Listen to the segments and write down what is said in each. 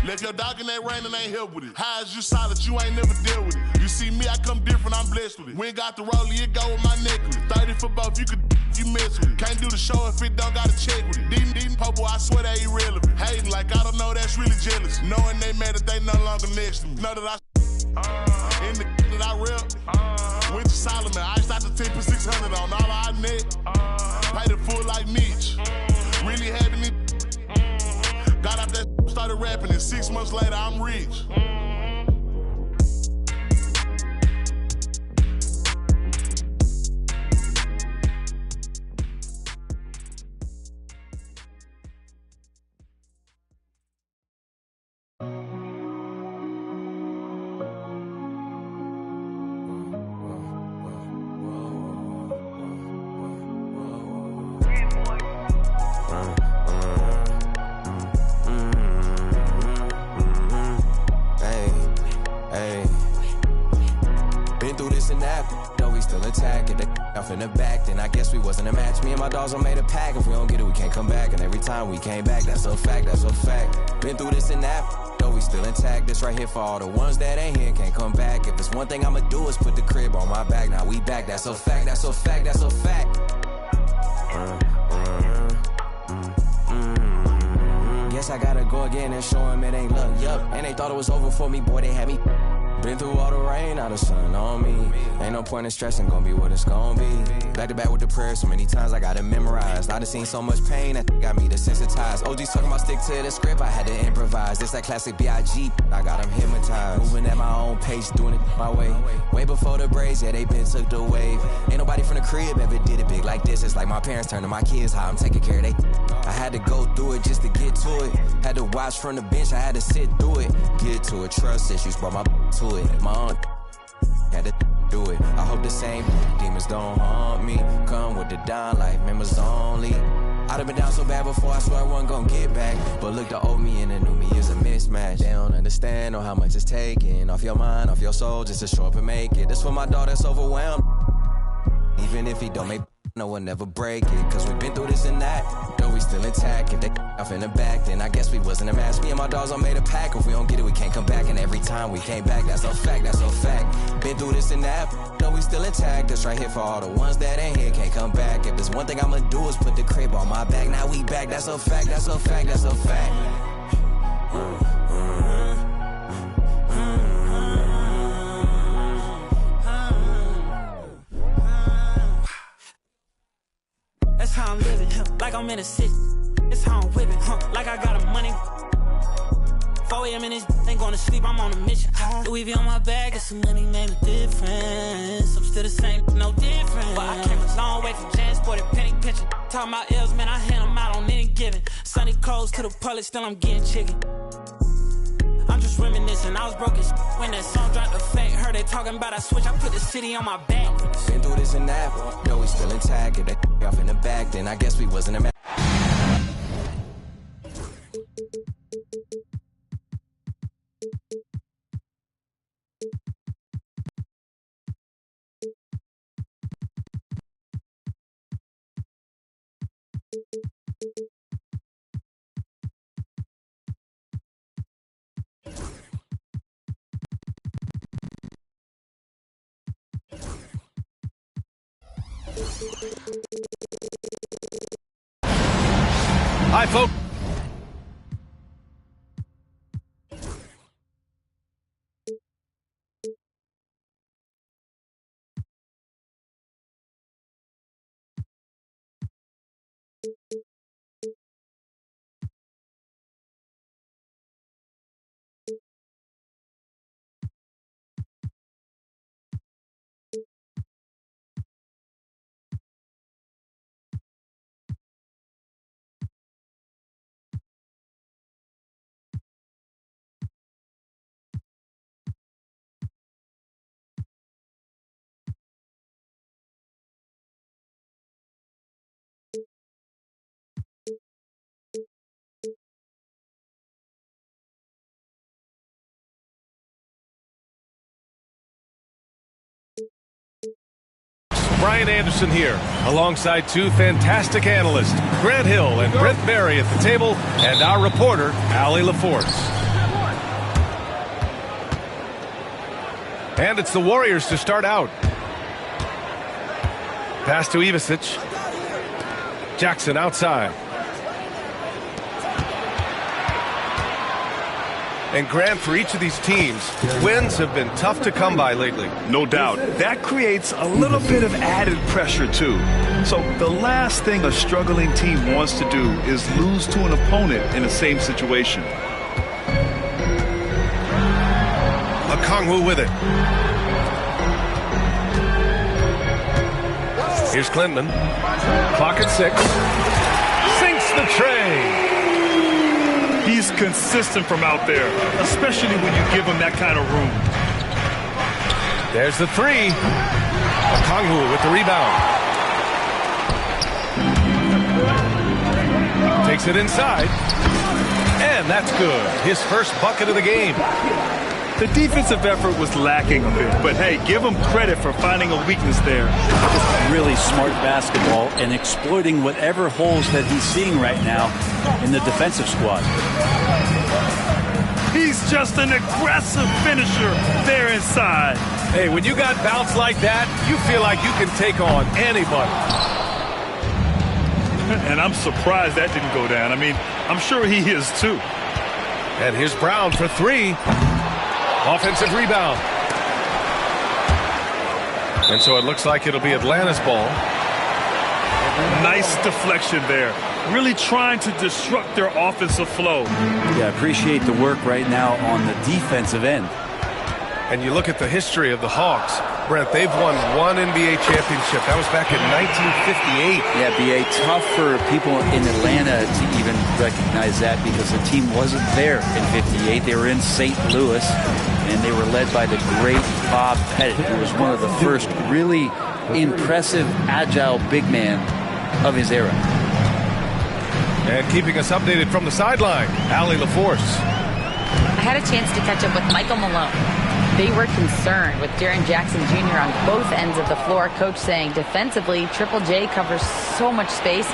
Left your dog in that rain and ain't help with it. High as you solid, you ain't never dealt with it. You see me, I come different, I'm blessed with it. We ain't got the rollie, it go with my necklace. 30 for both, you could you mess with it. Can't do the show if it don't gotta check with it. Dean Popo, I swear they irrelevant. Hating like I don't know, that's really jealous. Knowing they mad that they no longer next to me. Know that I in the that I rep. Went to Solomon, I out the 10 for 600 on all I net. Paid it full like Mitch. Really having it. Got out that started rapping, and 6 months later I'm rich. In the back, then I guess we wasn't a match. Me and my dogs are made a pack. If we don't get it, we can't come back. And every time we came back, that's a fact, that's a fact. Been through this and that, though we still intact. This right here for all the ones that ain't here, can't come back. If it's one thing I'ma do is put the crib on my back. Now we back, that's a fact, that's a fact, that's a fact. Guess I gotta go again and show him it ain't luck, yup. And they thought it was over for me, boy, they had me. Been through all the rain, now the sun on me. Ain't no point in stressing, gon' be what it's gon' be. Back to back with the prayers, so many times I gotta memorize. I done seen so much pain, that got me desensitized. OG's talking about stick to the script, I had to improvise. This that classic B.I.G., I got them hypnotized. Moving at my own pace, doing it my way. Way before the braids, yeah, they been took the wave. Ain't nobody from the crib ever did it big like this. It's like my parents turned to my kids, how I'm taking care of they. I had to go through it just to get to it. Had to watch from the bench, I had to sit through it. Get to it, trust issues, brought my to it. My aunt had to do it. I hope the same demons don't haunt me. Come with the down life, members only. I'd have been down so bad before, I swear I wasn't gonna get back. But look, the old me and the new me is a mismatch. They don't understand or how much it's taking off your mind, off your soul, just to show up and make it. This for my dog that's overwhelmed. Even if he don't make no one never break it. Cause we been through this and that, though we still intact. If they off in the back, then I guess we wasn't a match. Me and my dogs all made a pack. If we don't get it, we can't come back. And every time we came back, that's a fact, that's a fact. Been through this and that, though we still intact. That's right here for all the ones that ain't here, can't come back. If there's one thing I'ma do is put the crib on my back. Now we back, that's a fact, that's a fact, that's a fact. That's how I'm living, like I'm in a city. That's how I'm whipping, like I got a money. 4 a.m. in this, ain't going to sleep, I'm on a mission. Louis V on my bag, got some money, made a difference. I'm still the same, no different. But I came a long way from Jan, sported penny pinching. Talking about L's, man, I hand them out on any given. Sunny clothes to the public, still I'm getting chicken. I'm just reminiscing, I was broke as when that song dropped the fake. Heard they talking about I switch, I put the city on my back. Been through this and that, though we still intact. If they off in the back, then I guess we wasn't a match. Hi, folks. Brian Anderson here, alongside two fantastic analysts, Grant Hill and Brent Barry at the table, and our reporter, Allie LaForce. And it's the Warriors to start out. Pass to Ivicic. Jackson outside. And Grant, for each of these teams, wins have been tough to come by lately. No doubt. That creates a little bit of added pressure, too. So the last thing a struggling team wants to do is lose to an opponent in the same situation. Okongwu with it. Here's Klintman. Clock at 6. Sinks the tray. He's consistent from out there, especially when you give him that kind of room. There's the 3. Okongwu with the rebound. Takes it inside. And that's good. His first bucket of the game. The defensive effort was lacking a bit, but hey, give him credit for finding a weakness there. Just really smart basketball and exploiting whatever holes that he's seeing right now in the defensive squad. He's just an aggressive finisher there inside. Hey, when you got bounce like that, you feel like you can take on anybody. And I'm surprised that didn't go down. I mean, I'm sure he is too. And here's Brown for 3. Offensive rebound. And so it looks like it'll be Atlanta's ball. Nice deflection there. Really trying to disrupt their offensive flow. Yeah, appreciate the work right now on the defensive end. And you look at the history of the Hawks. Brent, they've won 1 NBA championship. That was back in 1958. Yeah, B.A., tough for people in Atlanta to even recognize that because the team wasn't there in 58. They were in St. Louis, and they were led by the great Bob Pettit, who was one of the first really impressive, agile big man of his era. And keeping us updated from the sideline, Allie LaForce. I had a chance to catch up with Michael Malone. They were concerned with Jaren Jackson Jr. on both ends of the floor. Coach saying defensively, Triple J covers so much space,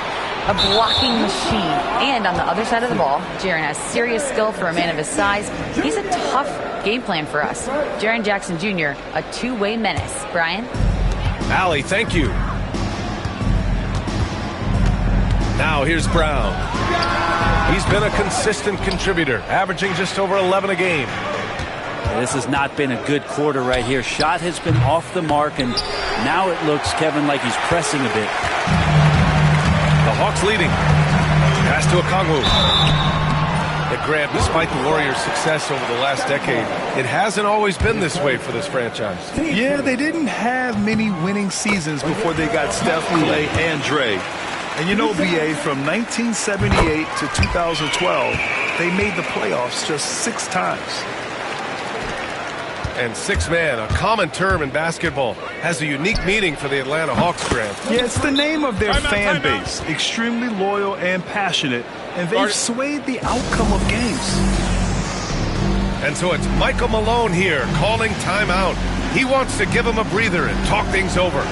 a blocking machine. And on the other side of the ball, Jaren has serious skill for a man of his size. He's a tough game plan for us. Jaren Jackson Jr., a two-way menace. Brian? Allie, thank you. Now here's Brown. He's been a consistent contributor, averaging just over 11 a game. This has not been a good quarter right here. Shot has been off the mark, and now it looks, Kevin, like he's pressing a bit. The Hawks leading. Pass to Okongwu. But Grant, despite the Warriors' success over the last decade, it hasn't always been this way for this franchise. Yeah, they didn't have many winning seasons before they got Steph, Clay, and Dre. And you know, B.A., from 1978 to 2012, they made the playoffs just 6 times. And 6-man, a common term in basketball, has a unique meaning for the Atlanta Hawks, Grant. Yeah, it's the name of their fan base. Extremely loyal and passionate, and they've swayed the outcome of games. And so it's Michael Malone here calling timeout. He wants to give him a breather and talk things over.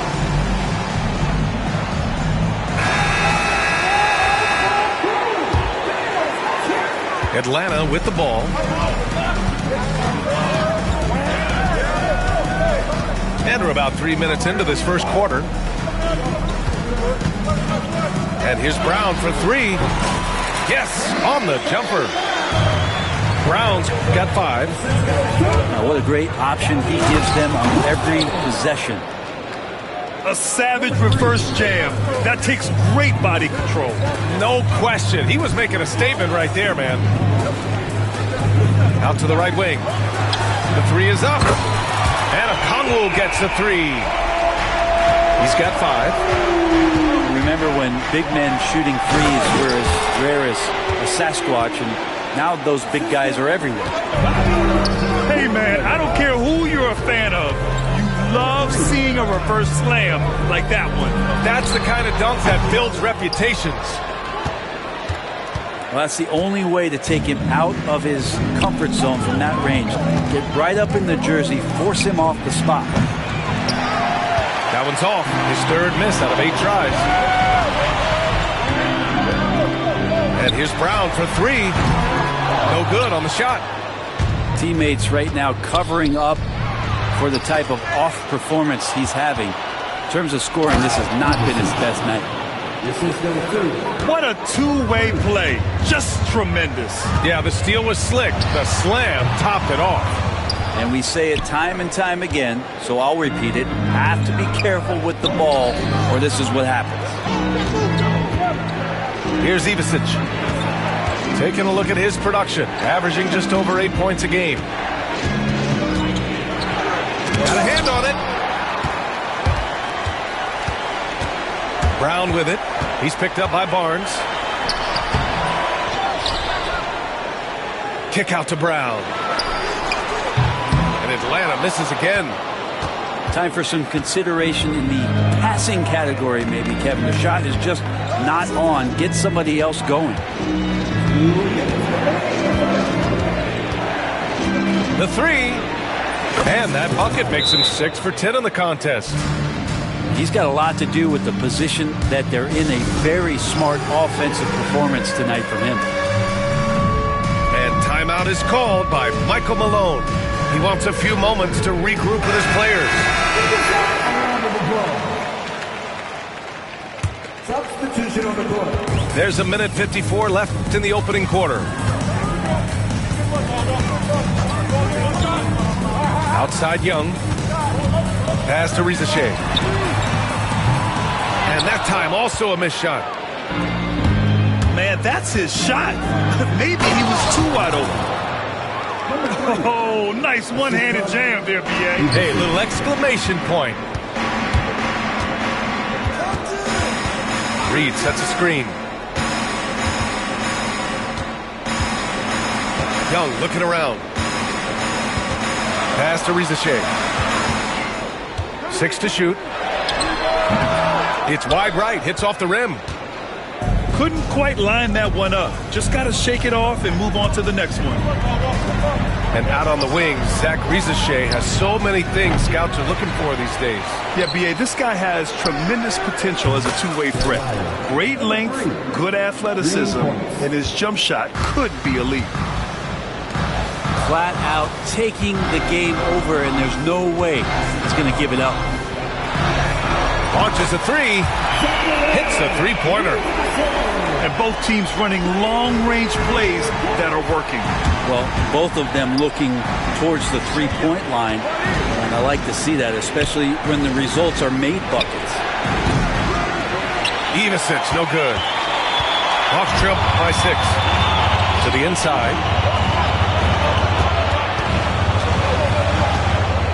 Atlanta with the ball. And we're about 3 minutes into this first quarter. And here's Brown for 3. Yes, on the jumper. Brown's got 5. Now, what a great option he gives them on every possession. A savage reverse jam. That takes great body control. No question. He was making a statement right there, man. Out to the right wing. The 3 is up. And Okongwu gets the 3. He's got 5. Remember when big men shooting threes were as rare as a Sasquatch, and now those big guys are everywhere. Hey, man, I don't care who you're a fan of. You love seeing a reverse slam like that one. That's the kind of dunk that builds reputations. Well, that's the only way to take him out of his comfort zone from that range. Get right up in the jersey, force him off the spot. That one's off. His 3rd miss out of 8 tries. And here's Brown for 3. No good on the shot. Teammates right now covering up for the type of off performance he's having. In terms of scoring, this has not been his best night. What a two-way play. Just tremendous. Yeah, the steal was slick. The slam topped it off. And we say it time and time again, so I'll repeat it. Have to be careful with the ball, or this is what happens. Here's Ivicic. Taking a look at his production, averaging just over 8 points a game. Got a hand on it. Brown with it. He's picked up by Barnes. Kick out to Brown. And Atlanta misses again. Time for some consideration in the passing category, maybe, Kevin. The shot is just not on. Get somebody else going. The three. And that bucket makes him 6 for 10 in the contest. He's got a lot to do with the position that they're in. A very smart offensive performance tonight from him. And timeout is called by Michael Malone. He wants a few moments to regroup with his players. Substitution on the court. There's a minute 54 left in the opening quarter. Outside Young. Pass to Rizeshe. And that time also a missed shot. Man, that's his shot. Maybe he was too wide open. Oh, nice one-handed jam there, B.A. Hey, little exclamation point. Reed sets a screen. Young looking around. Pass to Rizeshe. 6 to shoot. It's wide right, hits off the rim. Couldn't quite line that one up. Just got to shake it off and move on to the next one. And out on the wing, Zach Rizeshe has so many things scouts are looking for these days. Yeah, B.A., this guy has tremendous potential as a two-way threat. Great length, good athleticism, and his jump shot could be elite. Flat out taking the game over, and there's no way he's going to give it up. Launches a three, hits a three-pointer. And both teams running long-range plays that are working. Well, both of them looking towards the three-point line, and I like to see that, especially when the results are made buckets. Ivicic, no good. Hawks trail by 6. To the inside.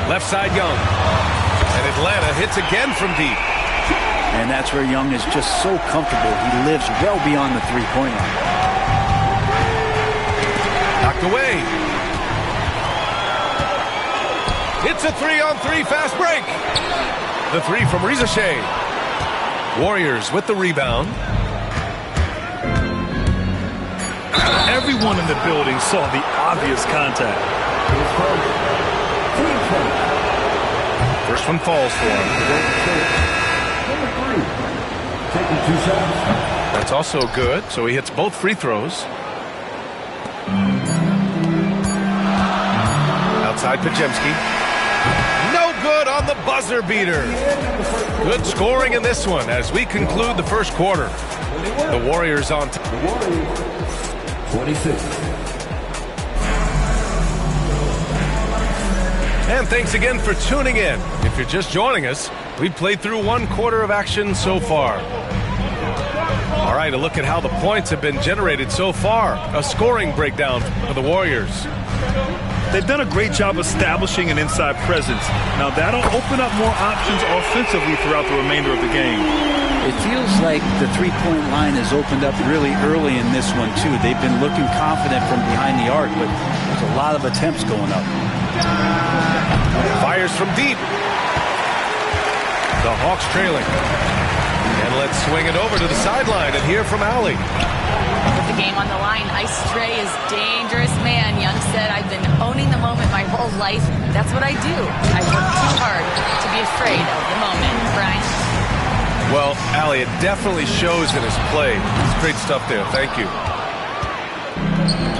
Left side Young. And Atlanta hits again from deep. And that's where Young is just so comfortable. He lives well beyond the three-point line. Knocked away. It's a 3-on-3 fast break. The three from Rizeshe. Warriors with the rebound. Everyone in the building saw the obvious contact. First one falls for him. That's also good, so he hits both free throws. Outside Podziemski. No good on the buzzer beater. Good scoring in this one as we conclude the first quarter. The Warriors on top. 26. And thanks again for tuning in. If you're just joining us, we've played through one quarter of action so far. All right, a look at how the points have been generated so far. A scoring breakdown for the Warriors. They've done a great job establishing an inside presence. Now that'll open up more options offensively throughout the remainder of the game. It feels like the three-point line has opened up really early in this one, too. They've been looking confident from behind the arc, but there's a lot of attempts going up. Fires from deep. The Hawks trailing. And let's swing it over to the sideline and hear from Allie. With the game on the line, Ice Trae is dangerous man. Young said, I've been owning the moment my whole life. That's what I do. I work too hard to be afraid of the moment. Brian? Well, Allie, it definitely shows in his play. It's great stuff there. Thank you.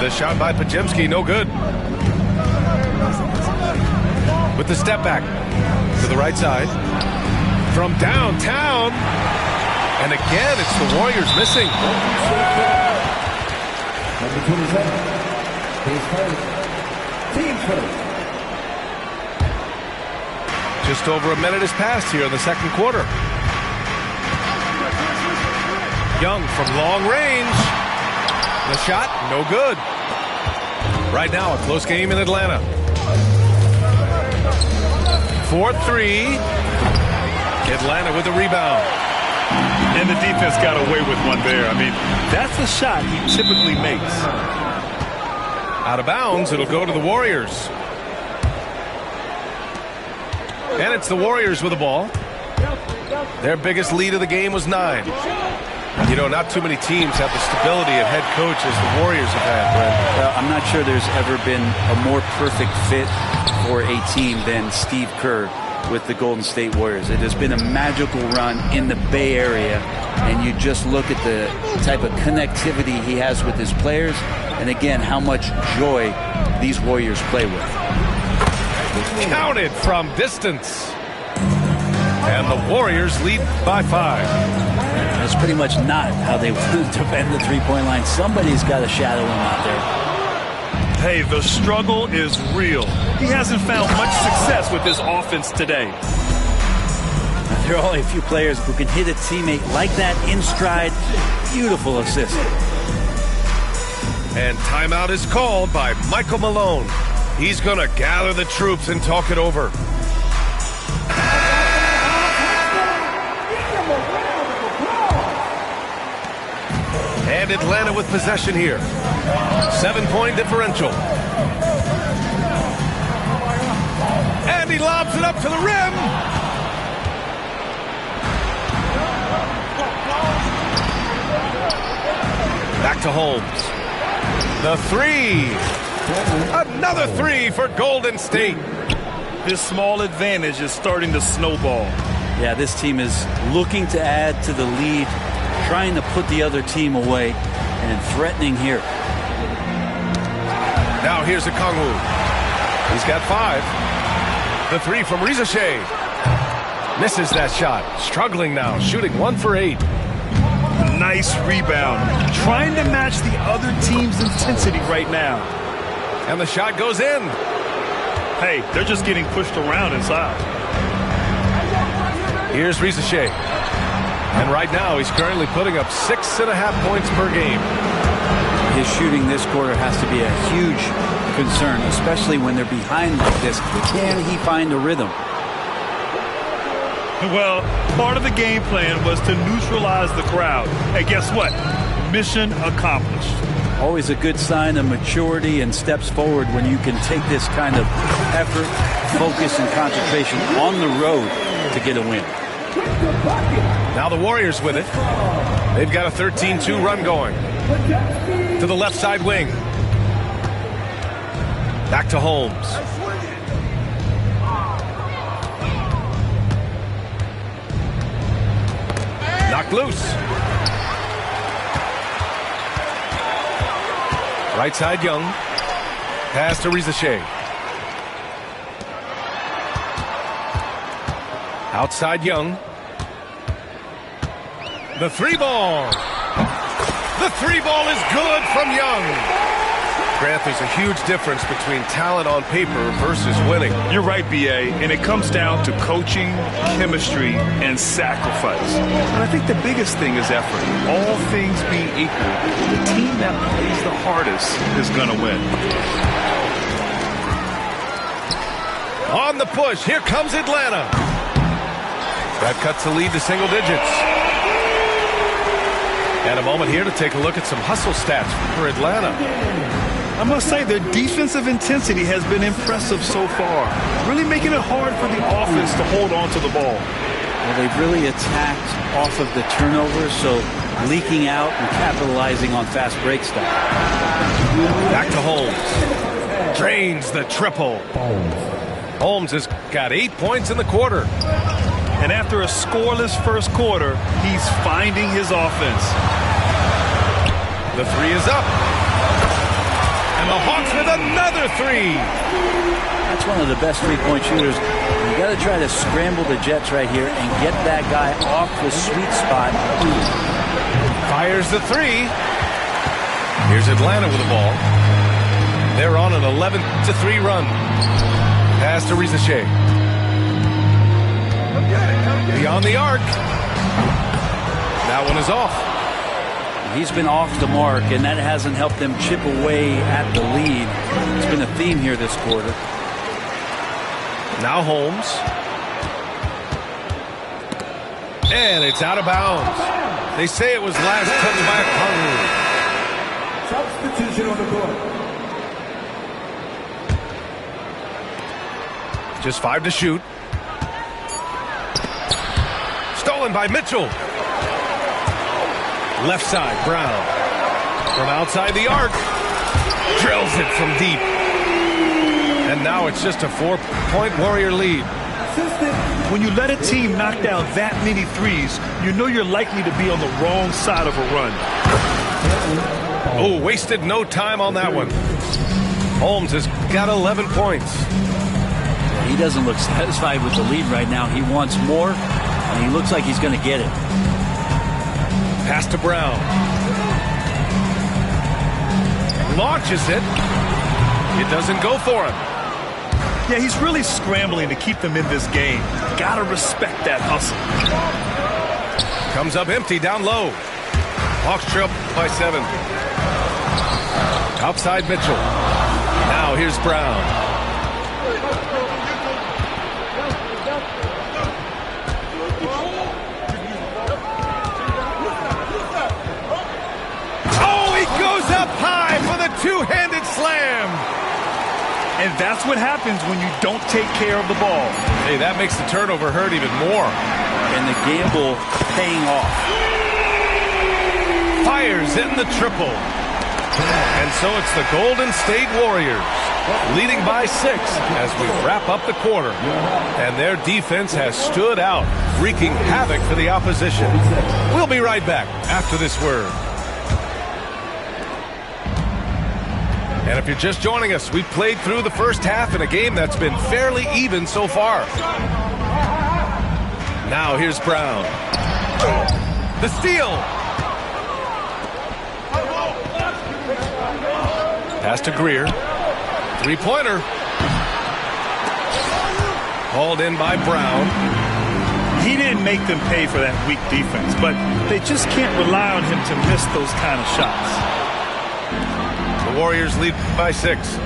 The shot by Podziemski, no good. with the step back to the right side. From downtown. And again, it's the Warriors missing. Number 27. He's first. Team first. Just over a minute has passed here in the second quarter. Young from long range. The shot, no good. Right now, a close game in Atlanta. 4-3. Atlanta with the rebound. And the defense got away with one there. I mean, that's a shot he typically makes. Out of bounds, it'll go to the Warriors. And it's the Warriors with the ball. Their biggest lead of the game was 9. You know, not too many teams have the stability of head coach as the Warriors have had, Brent. Well, I'm not sure there's ever been a more perfect fit for a team than Steve Kerr with the Golden State Warriors. It has been a magical run in the Bay Area, and you just look at the type of connectivity he has with his players, and again, how much joy these Warriors play with. Counted from distance. And the Warriors lead by 5. That's pretty much not how they defend the three-point line. Somebody's got to shadow him out there. Hey, the struggle is real. He hasn't found much success with his offense today. There are only a few players who can hit a teammate like that in stride. Beautiful assist. And timeout is called by Michael Malone. He's going to gather the troops and talk it over. And Atlanta with possession here. 7-point differential. And he lobs it up to the rim. Back to Holmes. The 3. Another 3 for Golden State. This small advantage is starting to snowball. Yeah, this team is looking to add to the lead, trying to put the other team away, and threatening here. Now here's Okongwu. He's got 5. The 3 from Reza Shea. Misses that shot. Struggling now, shooting 1 for 8. Nice rebound. Trying to match the other team's intensity right now. And the shot goes in. Hey, they're just getting pushed around inside. Here's Reza Shea. And right now, he's currently putting up 6.5 points per game. His shooting this quarter has to be a huge concern, especially when they're behind like this. Can he find a rhythm? Well, part of the game plan was to neutralize the crowd. And guess what? Mission accomplished. Always a good sign of maturity and steps forward when you can take this kind of effort, focus, and concentration on the road to get a win. Now the Warriors with it. They've got a 13-2 run going. To the left side wing. Back to Holmes. Knocked loose. Right side Young. Pass to Reza Shea. Outside Young. The 3 ball. The 3 ball is good from Young. Grant, there's a huge difference between talent on paper versus winning. You're right, B.A., and it comes down to coaching, chemistry, and sacrifice. And I think the biggest thing is effort. All things being equal, the team that plays the hardest is going to win. On the push, here comes Atlanta. That cuts the lead to single digits. And a moment here to take a look at some hustle stats for Atlanta. I must say their defensive intensity has been impressive so far, really making it hard for the offense to hold on to the ball. Well, they've really attacked off of the turnovers, so leaking out and capitalizing on fast break stuff. Back to Holmes. Drains the triple. Holmes has got 8 points in the quarter. And after a scoreless first quarter, he's finding his offense. The 3 is up. And the Hawks with another three. That's one of the best three-point shooters. You got to try to scramble the Jets right here and get that guy off the sweet spot. Fires the three. Here's Atlanta with the ball. They're on an 11-3 run. Pass to Rizachet. Beyond the arc. That one is off. He's been off the mark, and that hasn't helped them chip away at the lead. It's been a theme here this quarter. Now Holmes. And it's out of bounds. They say it was last touched by Conley. Substitution on the court. Just 5 to shoot. Stolen by Mitchell. Left side, Brown. From outside the arc. Drills it from deep. And now it's just a 4-point Warrior lead. When you let a team knock down that many threes, you know you're likely to be on the wrong side of a run. Oh, wasted no time on that one. Holmes has got 11 points. He doesn't look satisfied with the lead right now. He wants more, and he looks like he's going to get it. Pass to Brown. Launches it. It doesn't go for him. Yeah, he's really scrambling to keep them in this game. Gotta respect that hustle. Comes up empty down low. Hawks trail by 7. Outside Mitchell. Now here's Brown. Oh, he goes up high for the two-handed slam. And that's what happens when you don't take care of the ball. Hey, that makes the turnover hurt even more. And the gamble paying off. Fires in the triple. And so it's the Golden State Warriors leading by 6 as we wrap up the quarter. And their defense has stood out, wreaking havoc for the opposition. We'll be right back after this word. And if you're just joining us, we played through the first half in a game that's been fairly even so far. Now here's Brown. The steal. Pass to Greer. Three-pointer. Hauled in by Brown. He didn't make them pay for that weak defense, but they just can't rely on him to miss those kind of shots. The Warriors lead by 6.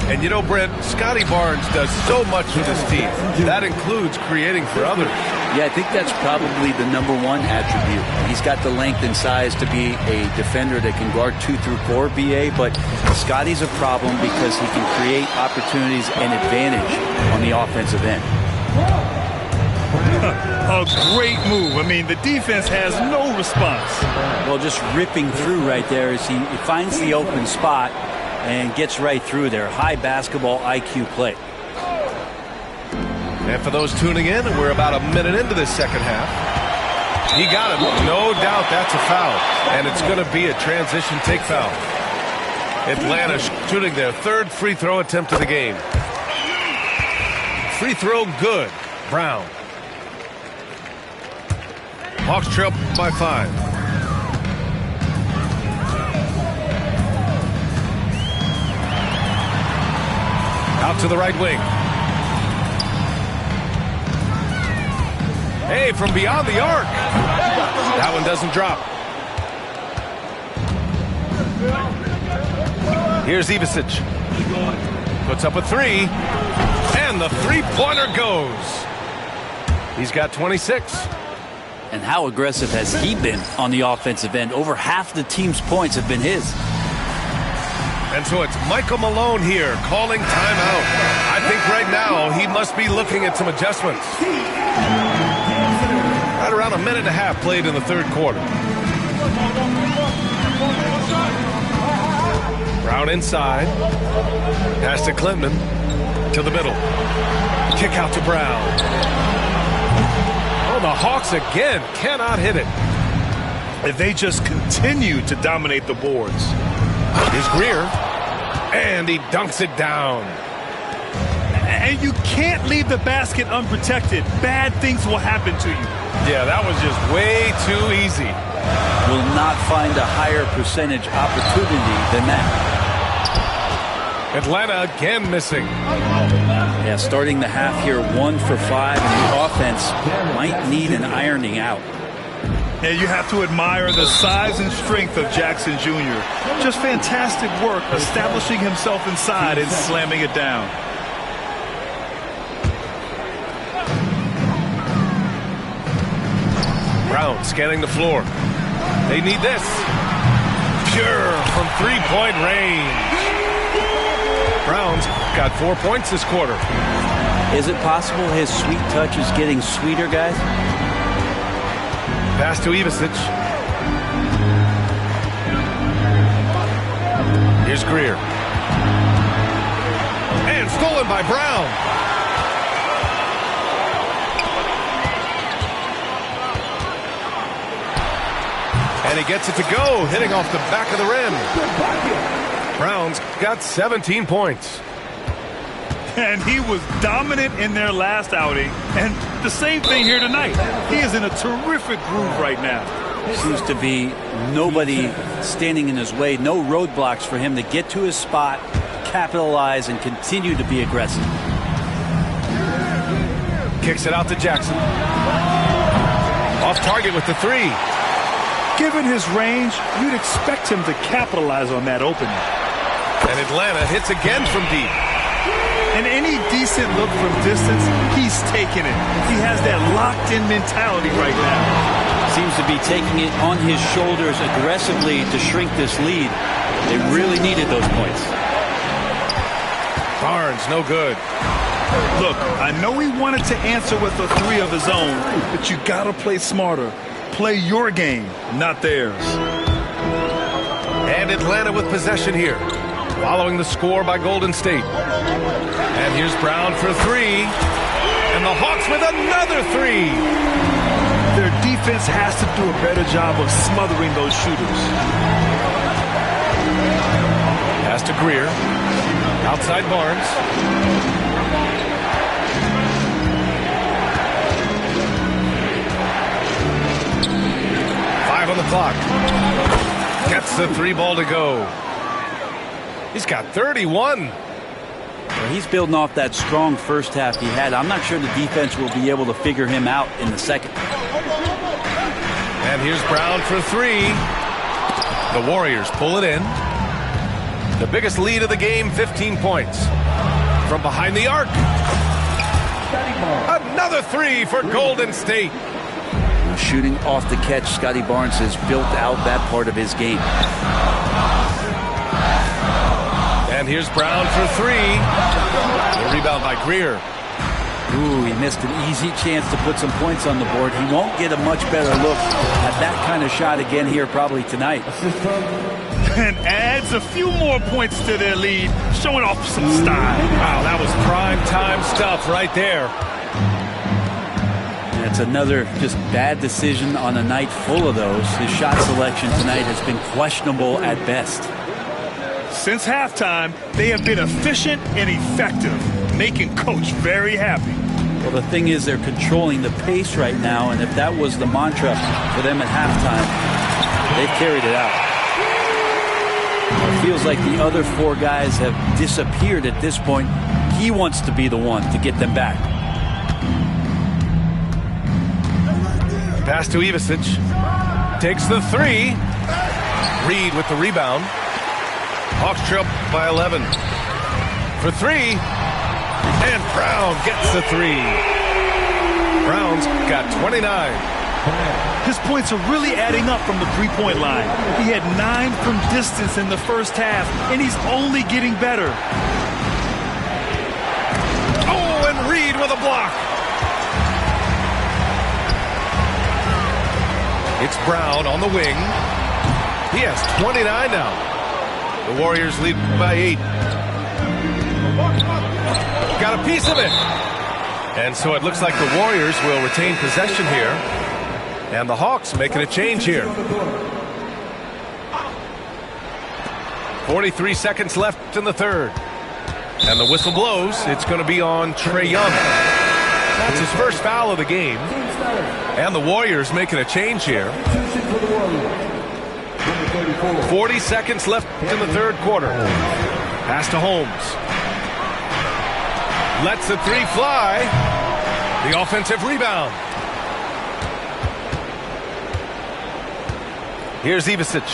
And you know, Brent, Scotty Barnes does so much with his team. That includes creating for others. Yeah, I think that's probably the #1 attribute. He's got the length and size to be a defender that can guard 2 through 4, BA, but Scotty's a problem because he can create opportunities and advantage on the offensive end. A great move. I mean, the defense has no response. Well, just ripping through right there as he finds the open spot and gets right through there. High basketball IQ play. And for those tuning in, we're about a minute into this second half. He got it. No doubt that's a foul. And it's going to be a transition take foul. Atlanta shooting their 3rd free throw attempt of the game. Free throw good. Brown. Hawks trail by 5. Out to the right wing. Hey, from beyond the arc. That one doesn't drop. Here's Ivicic. Puts up a 3. And the three-pointer goes. He's got 26. And how aggressive has he been on the offensive end? Over half the team's points have been his. And so it's Michael Malone here calling timeout. I think right now he must be looking at some adjustments. Right around a minute and a half played in the 3rd quarter. Brown inside. Pass to Clinton. To the middle. Kick out to Brown. Oh, the Hawks again cannot hit it. They just continue to dominate the boards. Here's Greer. And he dunks it down. And you can't leave the basket unprotected. Bad things will happen to you. Yeah, that was just way too easy. Will not find a higher percentage opportunity than that. Atlanta again missing. Yeah, starting the half here 1 for 5, and the offense might need an ironing out. Yeah, you have to admire the size and strength of Jackson Jr. Just fantastic work establishing himself inside and slamming it down. Brown scanning the floor. They need this. Pure from three-point range. Brown's got 4 points this quarter. Is it possible his sweet touch is getting sweeter, guys? Pass to Ivisic. Here's Greer. And stolen by Brown. And he gets it to go, hitting off the back of the rim. Brown's got 17 points. And he was dominant in their last outing. And the same thing here tonight. He is in a terrific groove right now. Seems to be nobody standing in his way. No roadblocks for him to get to his spot, capitalize, and continue to be aggressive. Kicks it out to Jackson. Off target with the three. Given his range, you'd expect him to capitalize on that opening. And Atlanta hits again from deep. And any decent look from distance, he's taking it. He has that locked-in mentality right now. Seems to be taking it on his shoulders aggressively to shrink this lead. They really needed those points. Barnes, no good. Look, I know he wanted to answer with a three of his own, but you gotta play smarter. Play your game, not theirs. And Atlanta with possession here, following the score by Golden State. And here's Brown for three. And the Hawks with another three. Their defense has to do a better job of smothering those shooters. Pass to Greer. Outside Barnes. On the clock. Gets the three ball to go. He's got 31. Well, he's building off that strong first half he had. I'm not sure the defense will be able to figure him out in the second. And here's Brown for three. The Warriors pull it in. The biggest lead of the game, 15 points. From behind the arc. Another three for Golden State. Shooting off the catch, Scotty Barnes has built out that part of his game. And here's Brown for three. The rebound by Greer. Ooh, he missed an easy chance to put some points on the board. He won't get a much better look at that kind of shot again here probably tonight. And adds a few more points to their lead, showing off some style. Wow, that was prime time stuff right there. That's another just bad decision on a night full of those. His shot selection tonight has been questionable at best. Since halftime, they have been efficient and effective, making Coach very happy. Well, the thing is they're controlling the pace right now, and if that was the mantra for them at halftime, they've carried it out. It feels like the other four guys have disappeared at this point. He wants to be the one to get them back. Pass to Ivisic. Takes the three. Reed with the rebound. Hawks trail by 11. For three. And Brown gets the three. Brown's got 29. His points are really adding up from the three-point line. He had 9 from distance in the first half, and he's only getting better. Oh, and Reed with a block. It's Brown on the wing. He has 29 now. The Warriors lead by 8. Got a piece of it. And so it looks like the Warriors will retain possession here. And the Hawks making a change here. 43 seconds left in the third. And the whistle blows. It's going to be on Trae Young. That's his first foul of the game. And the Warriors making a change here. 40 seconds left in the third quarter. Pass to Holmes. Lets the three fly. The offensive rebound. Here's Ivisic.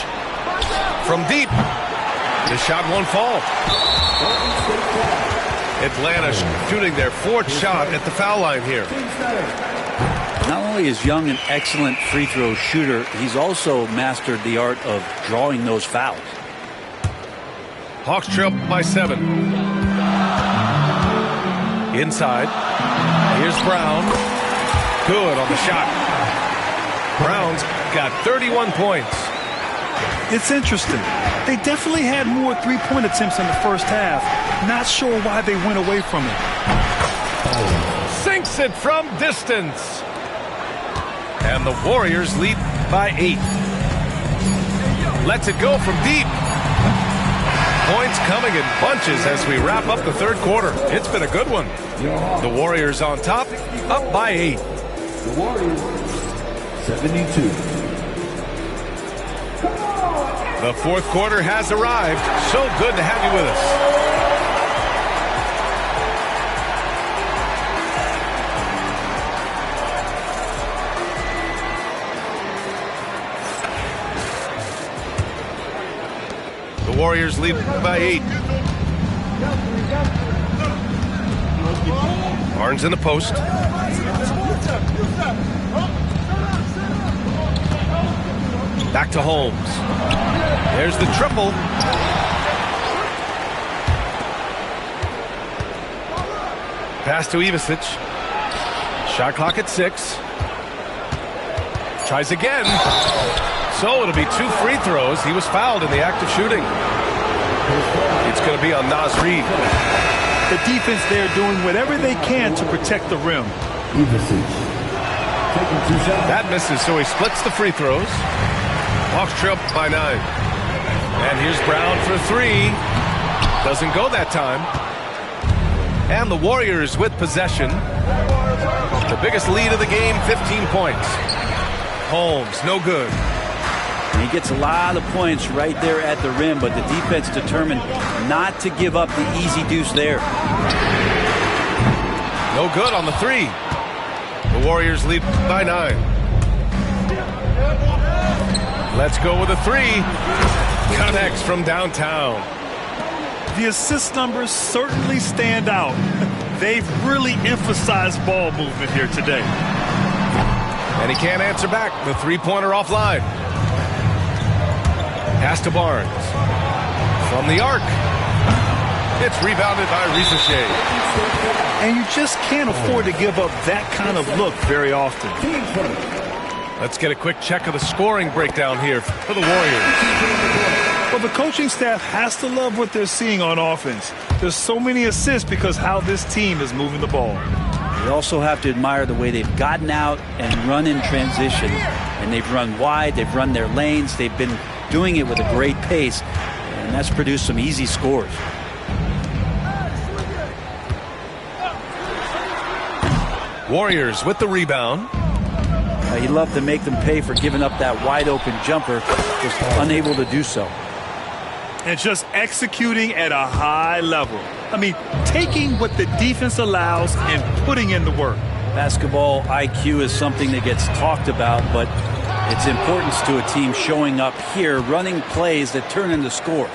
From deep. The shot won't fall. Atlanta shooting their fourth shot at the foul line here. Not only is Young an excellent free throw shooter, he's also mastered the art of drawing those fouls. Hawks trail by 7. Inside. Here's Brown. Good on the shot. Brown's got 31 points. It's interesting. They definitely had more three-point attempts in the first half. Not sure why they went away from it. Sinks it from distance. And the Warriors lead by 8. Lets it go from deep. Points coming in bunches as we wrap up the third quarter. It's been a good one. The Warriors on top, up by 8. The Warriors, 72. The fourth quarter has arrived. So good to have you with us. The Warriors lead by 8. Barnes in the post. Back to Holmes. There's the triple. Pass to Ivisic. Shot clock at 6. Tries again. So it'll be 2 free throws. He was fouled in the act of shooting. It's going to be on Naz Reid. The defense there doing whatever they can to protect the rim. That misses, so he splits the free throws. Hawks trail by 9. And here's Brown for 3. Doesn't go that time. And the Warriors with possession. The biggest lead of the game, 15 points. Holmes, no good. And he gets a lot of points right there at the rim, but the defense determined not to give up the easy deuce there. No good on the 3. The Warriors lead by 9. Let's go with a 3. Connects from downtown. The assist numbers certainly stand out. They've really emphasized ball movement here today. And he can't answer back. The three-pointer offline. Pass to Barnes. From the arc. It's rebounded by Rizichet. And you just can't afford to give up that kind of look very often. Let's get a quick check of the scoring breakdown here for the Warriors. Well, the coaching staff has to love what they're seeing on offense. There's so many assists because how this team is moving the ball. They also have to admire the way they've gotten out and run in transition. And they've run wide, they've run their lanes, they've been doing it with a great pace, and that's produced some easy scores. Warriors with the rebound. He'd love to make them pay for giving up that wide open jumper, just unable to do so. And just executing at a high level. I mean, taking what the defense allows and putting in the work. Basketball IQ is something that gets talked about, but its importance to a team showing up here, running plays that turn into scores.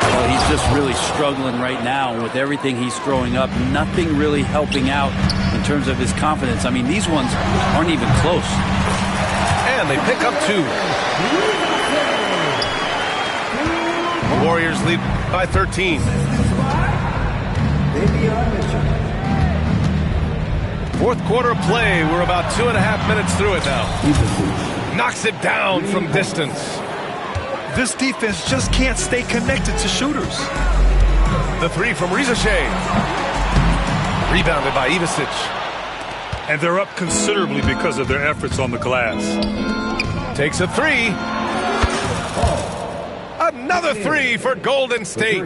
Well, he's just really struggling right now with everything he's throwing up. Nothing really helping out in terms of his confidence. I mean, these ones aren't even close. And they pick up 2. The Warriors lead by 13. Fourth quarter of play. We're about 2.5 minutes through it now. Knocks it down from distance. This defense just can't stay connected to shooters. The 3 from Rizichet. Rebounded by Ivisic. And they're up considerably because of their efforts on the glass. Takes a 3. Another three for Golden State.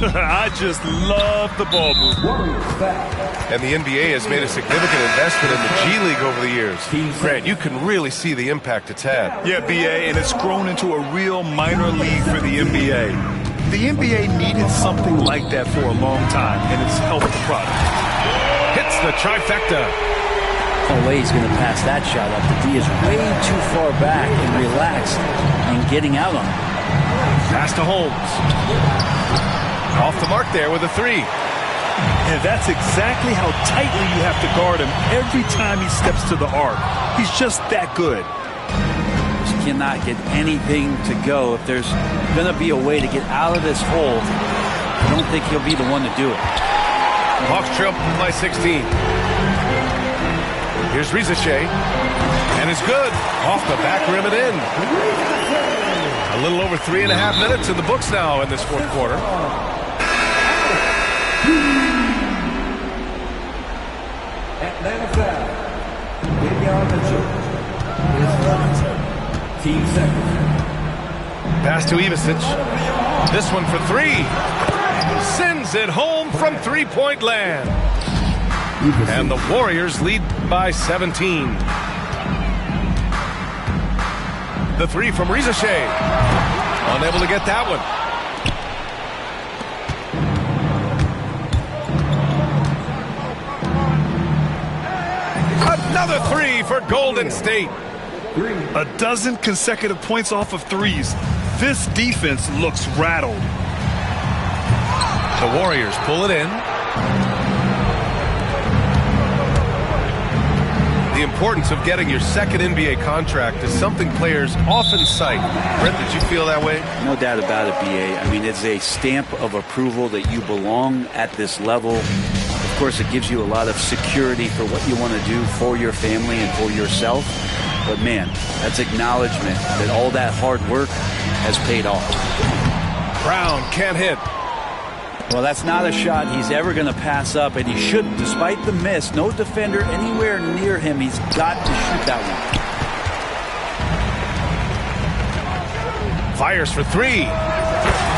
I just love the ball movement. And the NBA has made a significant investment in the G League over the years. Grant, you can really see the impact it's had. Yeah, BA, and it's grown into a real minor league for the NBA. The NBA needed something like that for a long time, and it's helped the product. Hits the trifecta. No way he's going to pass that shot up. The D is way too far back and relaxed and getting out on it. Pass to Holmes. Off the mark there with a three. And that's exactly how tightly you have to guard him every time he steps to the arc. He's just that good. Just cannot get anything to go. If there's going to be a way to get out of this hole, I don't think he'll be the one to do it. Hawks trail by 16. Here's Rizachet. And it's good. Off the back rim and in. A little over 3.5 minutes in the books now in this fourth quarter. Atlanta foul. Davion Mitchell. Team second. Pass to Ivisic. This one for three. Sends it home from three-point land. And the Warriors lead by 17. The three from Rizachet. Unable to get that one. Another three for Golden State. A dozen consecutive points off of threes. This defense looks rattled. The Warriors pull it in. The importance of getting your second NBA contract is something players often cite. Brent, did you feel that way? No doubt about it, BA. I mean, it's a stamp of approval that you belong at this level. Of course, it gives you a lot of security for what you want to do for your family and for yourself. But, man, that's acknowledgement that all that hard work has paid off. Brown can't hit. Well, that's not a shot he's ever going to pass up, and he shouldn't. Despite the miss, no defender anywhere near him. He's got to shoot that one. Fires for three.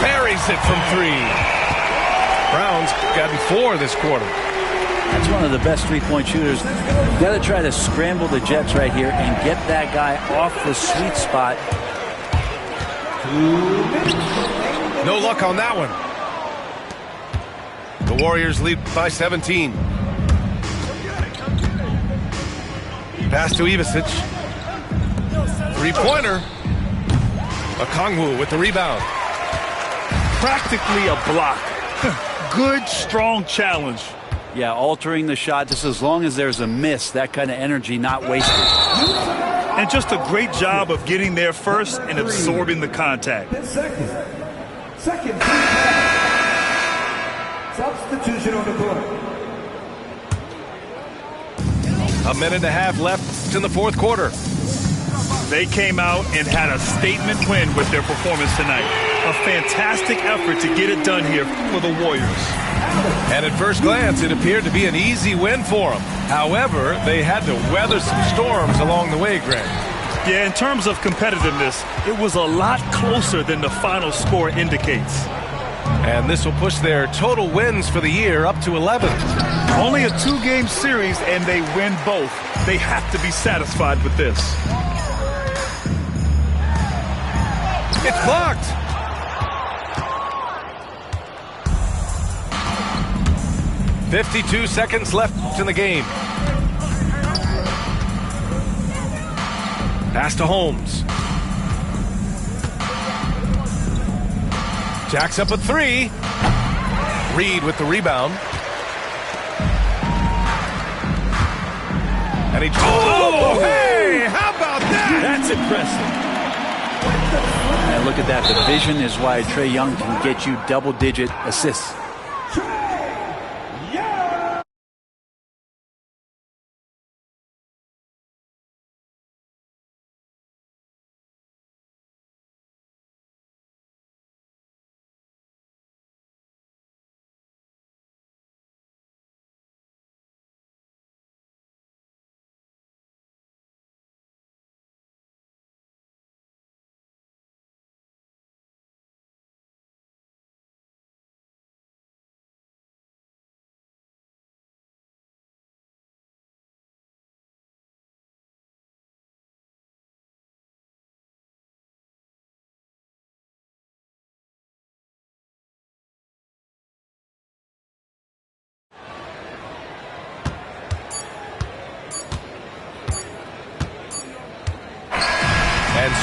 Buries it from three. Brown's gotten 4 this quarter. That's one of the best three-point shooters. You've got to try to scramble the Jets right here and get that guy off the sweet spot. No luck on that one. The Warriors lead by 17. Pass to Ivisic. Three-pointer. Okongwu with the rebound. Practically a block. Good, strong challenge. Yeah, altering the shot just as long as there's a miss. That kind of energy not wasted. And just a great job of getting there first and absorbing the contact. Second. Substitution on the court. A minute and a half left in the fourth quarter. They came out and had a statement win with their performance tonight. A fantastic effort to get it done here for the Warriors. And at first glance, it appeared to be an easy win for them. However, they had to weather some storms along the way, Grant. Yeah, in terms of competitiveness, it was a lot closer than the final score indicates. And this will push their total wins for the year up to 11. Only a 2-game series, and they win both. They have to be satisfied with this. It's blocked. .52 seconds left in the game. Pass to Holmes. Jacks up a three. Reed with the rebound. And he... Oh, hey! How about that? That's impressive. And look at that. The vision is why Trae Young can get you double-digit assists.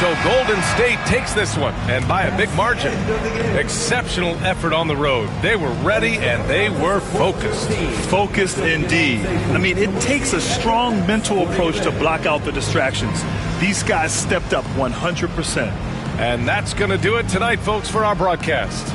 So Golden State takes this one, and by a big margin. Exceptional effort on the road. They were ready, and they were focused. Focused indeed. I mean, it takes a strong mental approach to block out the distractions. These guys stepped up 100%. And that's going to do it tonight, folks, for our broadcast.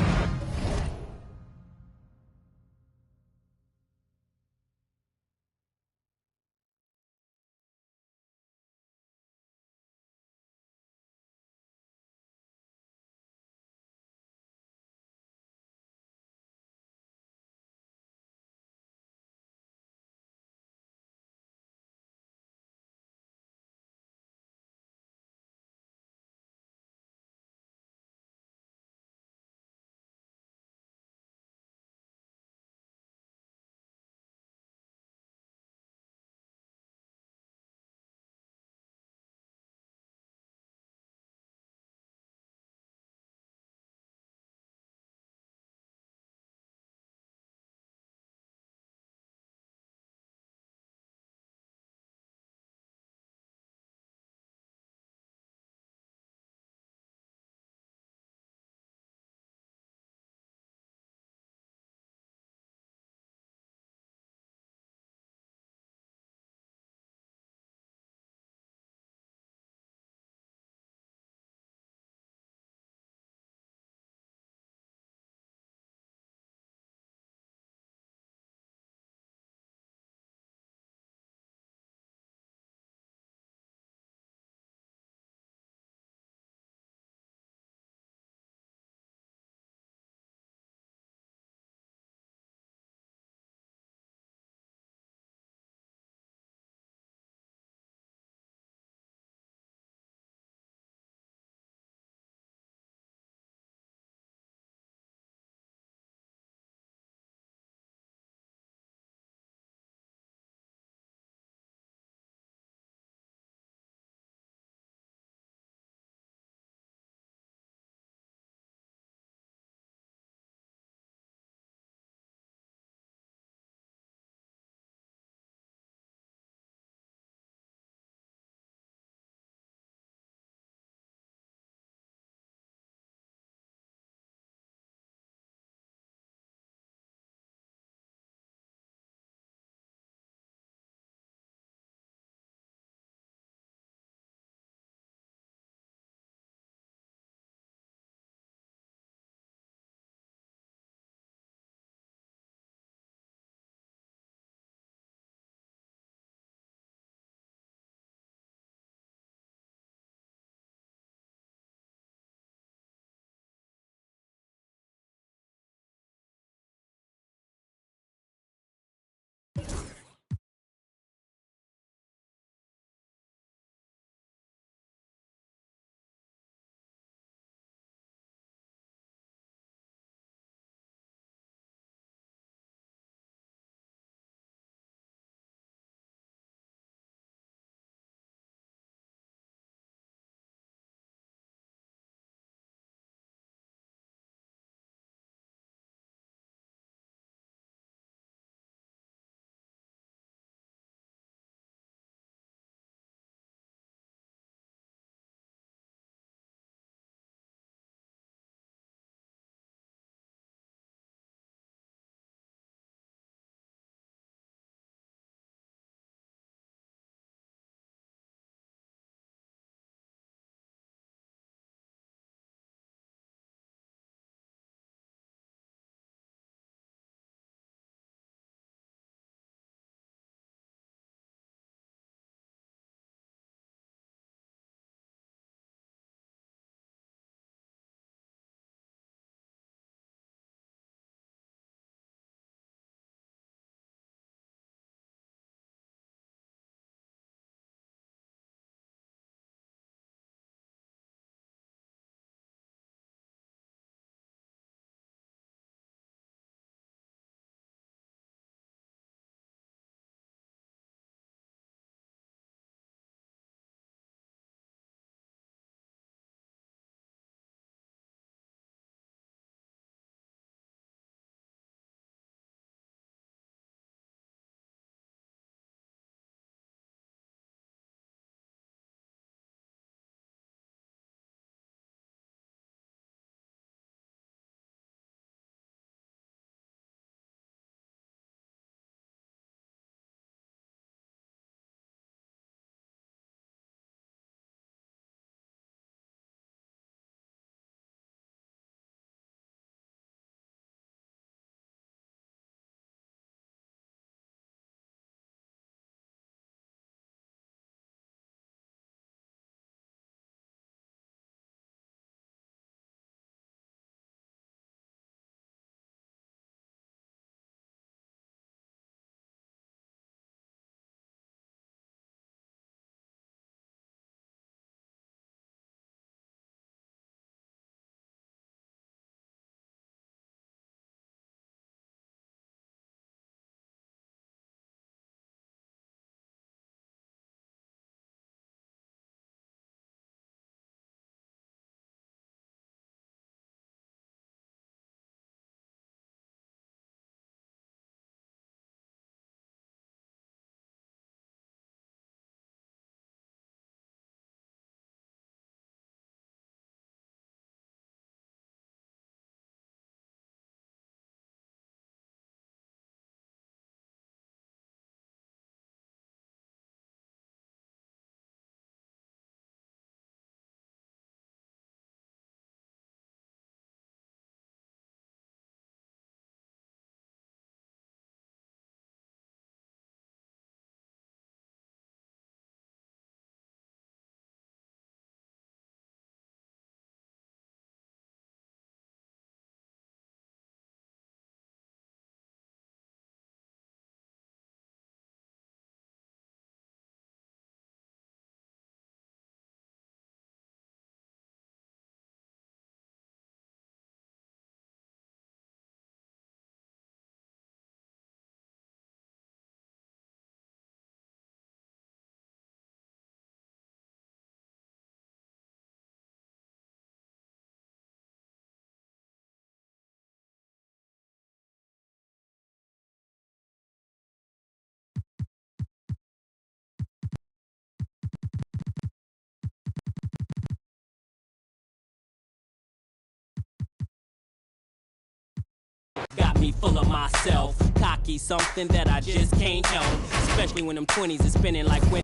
got me full of myself. Cocky, something that I just can't help. Especially when them 20s is spinning like wind.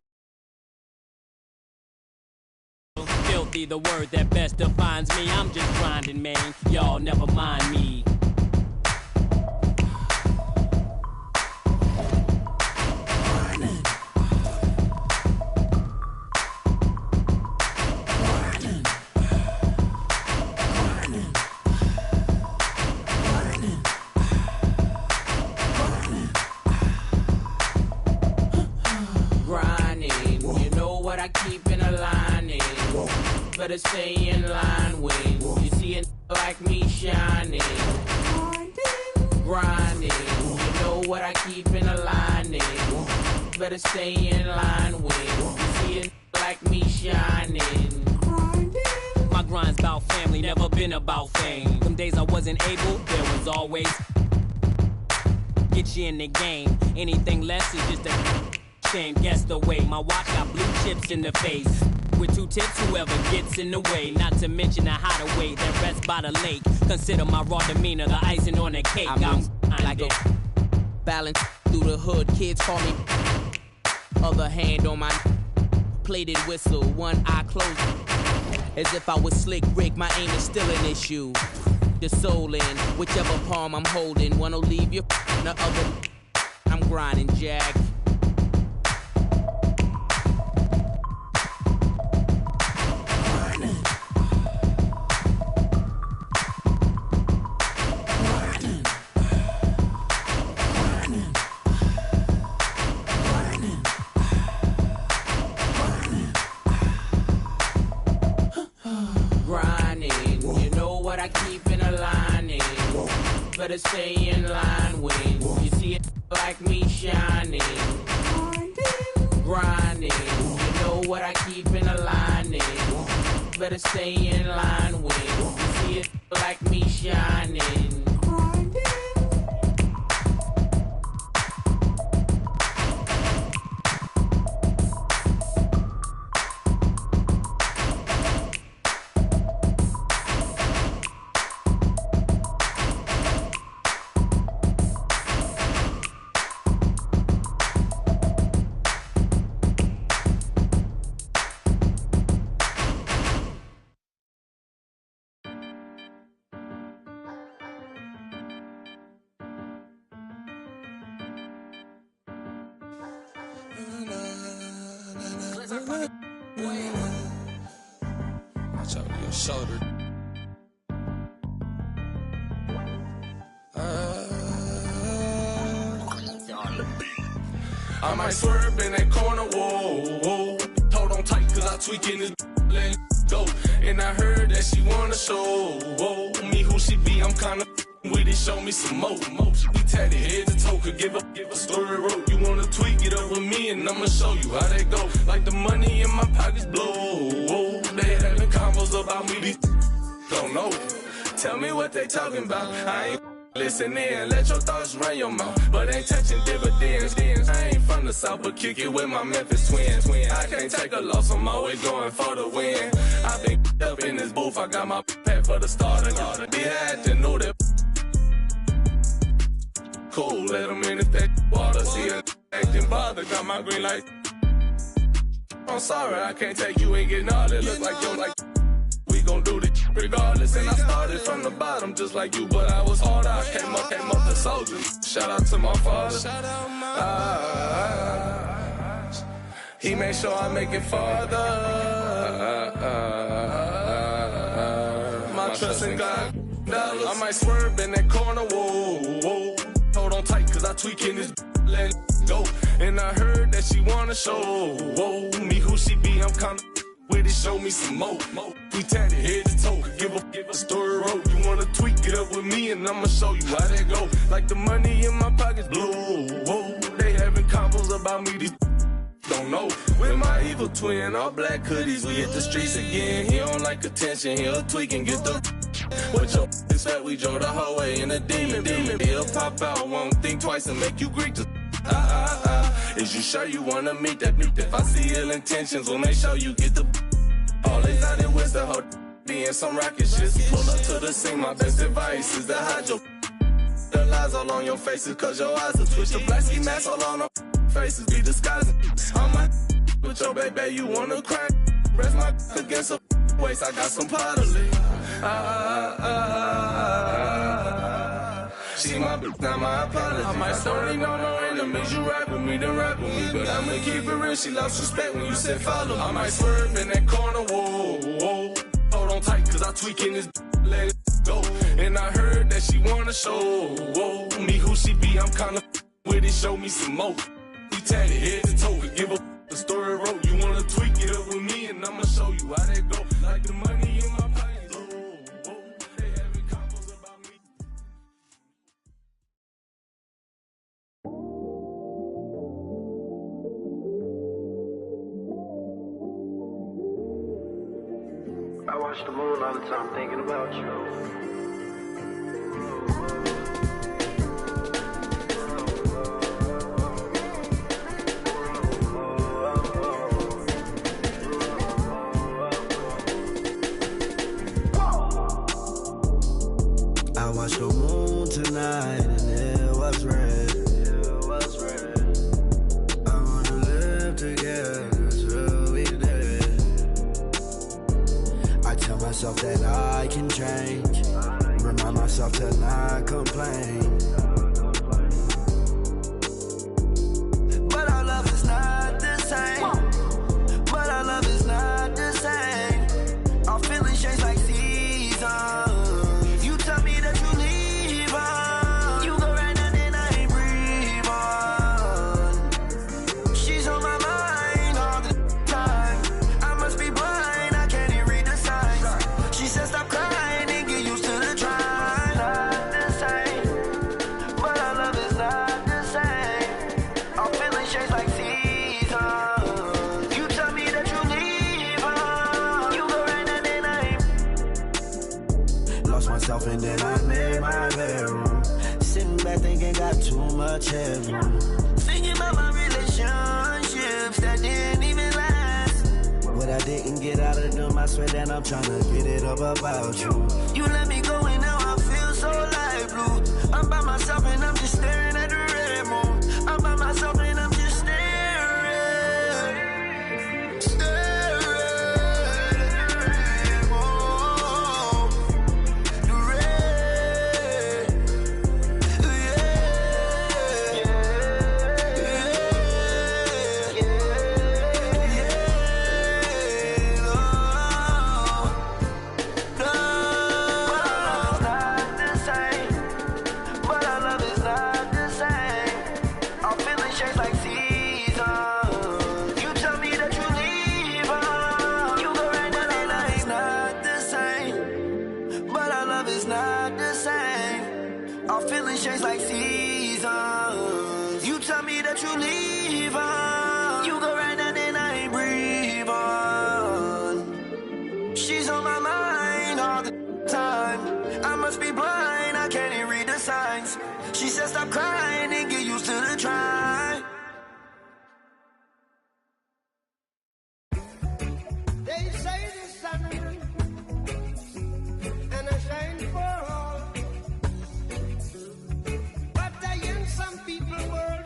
Filthy, the word that best defines me. I'm just grinding, man. Y'all never mind me. I keep in a lining. Better stay in line when you see a like me shining. Grinding. You know what I keep in a lining. Better stay in line when you see a like me shining. My grind's about family, never been about fame. Them days I wasn't able, there was always get you in the game. Anything less is just a shame. Guess the way my watch got blue chips in the face. With 2 tips, whoever gets in the way. Not to mention the hideaway that rests by the lake. Consider my raw demeanor the icing on the cake. I'm like a balance through the hood. Kids call me. Other hand on my plated whistle. One eye closed. As if I was Slick Rick. My aim is still an issue. The soul in whichever palm I'm holding. One'll leave you. The other. I'm grinding, Jack. I keep in a lining. Better stay in line when you see it like me shining. Grinding. You know what I keep in a lining. Better stay in line when you see it like me shining. Watch out your shoulder. I might swerve in that corner, whoa, whoa. Hold on tight, cause I tweaking this let go. And I heard that she wanna show, whoa, me who she be, I'm kinda with it, show me some more. She be tatted head to toe, could give a story rope. You wanna tweak it up with me, and I'ma show you how that go. Like the money in my pockets blow, whoa. They having combos about me, these don't know. Tell me what they talking about, I ain't listen in, let your thoughts run your mouth, but ain't touching dividends. I ain't from the south, but kick it with my Memphis twins. I can't take a loss, I'm always going for the win. I been up in this booth, I got my pad for the starter. Be had to know that. Cool, let them in if that water. See her acting bother, got my green light. I'm sorry, I can't take you, ain't getting all that. Look like you like. We gon' do this regardless, and I started from the bottom just like you, but I was harder. I came up the soldiers. Shout out to my father. He made sure I make it farther. My trust in God. I might swerve in that corner, whoa, whoa. Hold on tight, cause I tweaking this let go. And I heard that she wanna show, whoa, me who she be, I'm kinda with it, show me some more. We tatted head to toe, give a story rope. You wanna tweak it up with me, and I'ma show you how that go. Like the money in my pockets blue, whoa. They having combos about me, these don't know. With my evil twin, all black hoodies, we hit the streets again. He don't like attention, he'll tweak and get the. What your is that we drove the whole way in a demon. He'll pop out, won't think twice and make you Greek to. Is you sure you wanna meet that? If I see ill intentions, we'll make sure you get the. Always out it with the whole being some rocket shit. Pull up to the scene, my best advice is to hide your. The lies all on your faces, cause your eyes are twitch. The black ski mask all on our faces, be disguising. On my with your baby, you wanna crack. Rest my against her waist, I got some pottery. She my bitch, not my apology. I might don't know no enemies, you rap with me, then rap with me. But I'ma keep it real, she lost respect when you said follow me. I might swerve in that corner, whoa, whoa. Hold on tight, cause I tweaking this, let it go. And I heard that she wanna show, whoa. Me who she be, I'm kinda with it, show me some more. We tatted head to toe, give a the story wrote. You wanna tweak it up with me, and I'ma show you how that go. Like the money in my pocket, whoa, whoa. They having combos about me. I watch the moon all the time thinking about you. I watched the moon tonight and it was red. I wanna live together till we dead. I tell myself that I can change. Remind myself to not complain. But our love is not the same. But our love is not the same. Our feelings change like seasons. And then I made my bedroom. Sitting back thinking got too much headroom. Thinking about my relationships that didn't even last. What I didn't get out of them, I swear that I'm trying to get it up about you. You let me go and now I feel so light blue. I'm by myself and I'm just staring at the red moon. I'm by myself and I'm just staring. She said stop crying and get used to the try. They say the sun and I shine for all. But I in some people world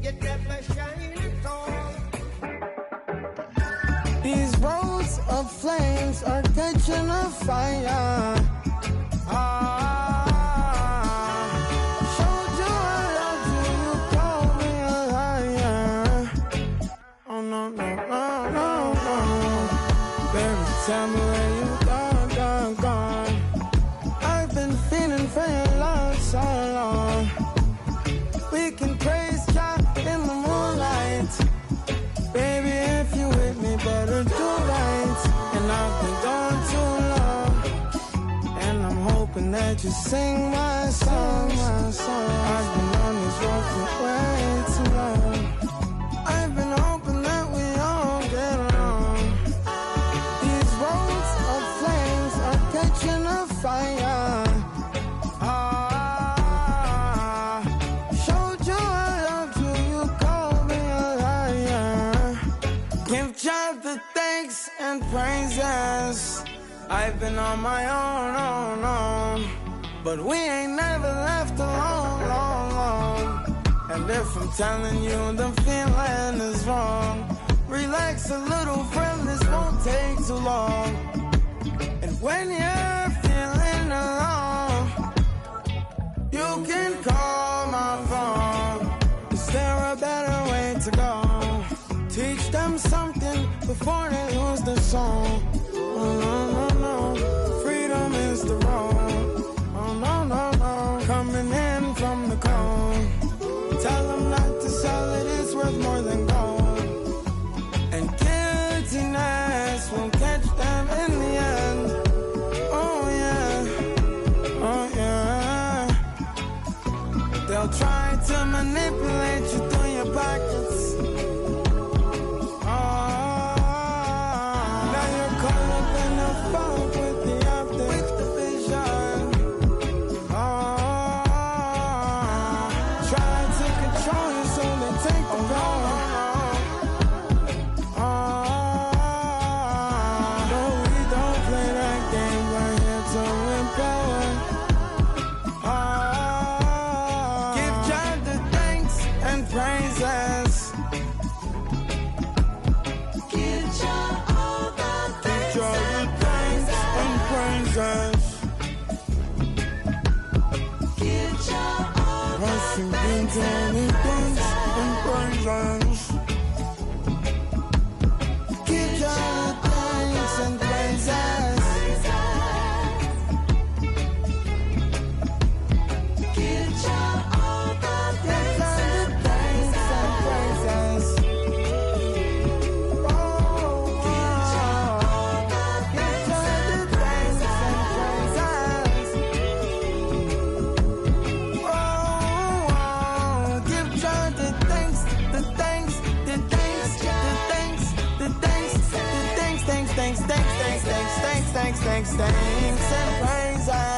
yet never shine at all. These roads of flames are catching a fire. Tell me where you gone. I've been feeling for your love so long. We can praise God in the moonlight. Baby, if you with me, better do right. And I've been gone too long. And I'm hoping that you sing my song. I've been on this road for way too long. I've been hoping that we all get along. Catching a fire. Showed you I loved you, you called me a liar. Give God the thanks and praises. I've been on my own. but we ain't never left alone, long, long. And if I'm telling you the feeling is wrong, relax a little, friend, this won't take too long. And when you're feeling alone, you can call my phone. Is there a better way to go? Teach them something before they lose the song. Oh, no, no, no. Freedom is the road. Oh, no, no, no. Coming in from the cold. Tell them not to sell it, it's worth more than gold. And guiltiness will catch them in the end. Oh, yeah. Oh, yeah. They'll try to manipulate you through your pockets. Thanks and praises.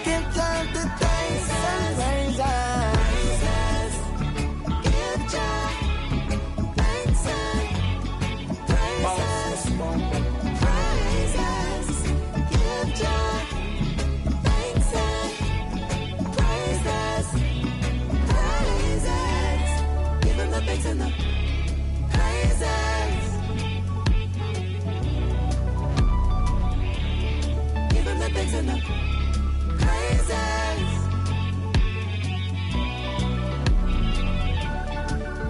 Give God the thanks and praises. Give God thanks and praises. Give God thanks and praises. Give him the thanks and the praises. Thanks and the praises.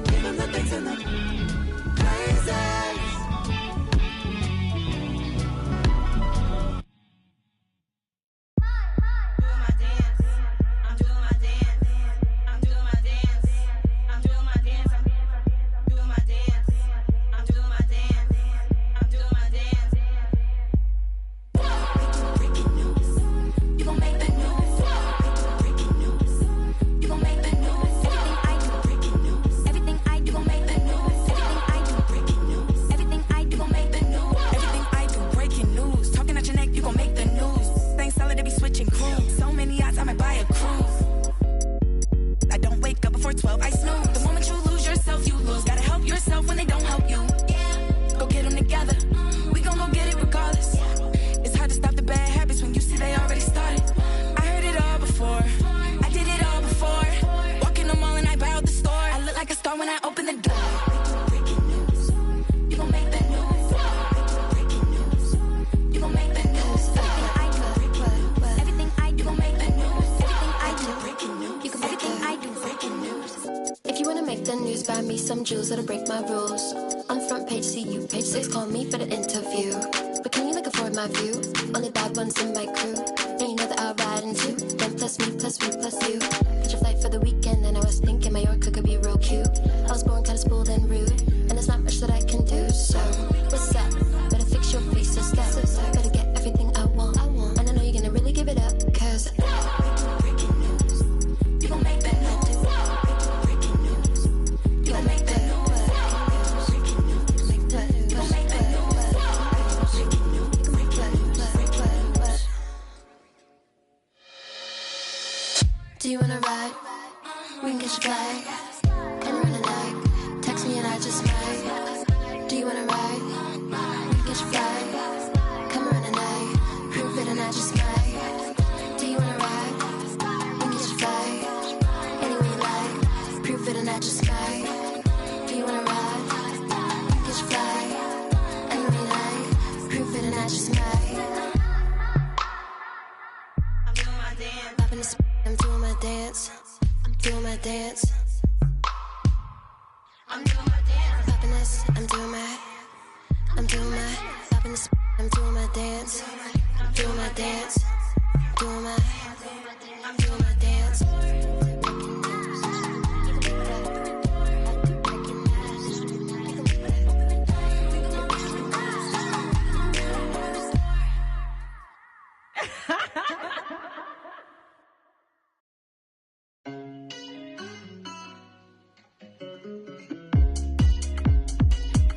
Give him the thanks and the praises. That'll break my rules. On front page, see you. Page 6, call me for the interview. But can you look afford my view? Only bad ones in my crew. And you know that I'll ride into. Then plus me, plus we, plus you. Catch a flight for the weekend, and I was thinking Mallorca could be real cute. I was born kinda spoiled and rude, and there's not much that I can do. So, what's up? Better fix your face and stuff. Gotta get everything I want. And I know you're gonna really give it up, cause you gon' make that noise. You gon' make that noise. Do you wanna ride? We can catch a flight. Anywhere in the night. Text me and I just might. Do you wanna ride? We can catch a flight. Come around the night. Prove it and I dance. I'm doing my dance. I'm doing my dance. Popping this, I'm doing my popping this, I'm doing my dance. I'm doing my dance. I'm doing my dance.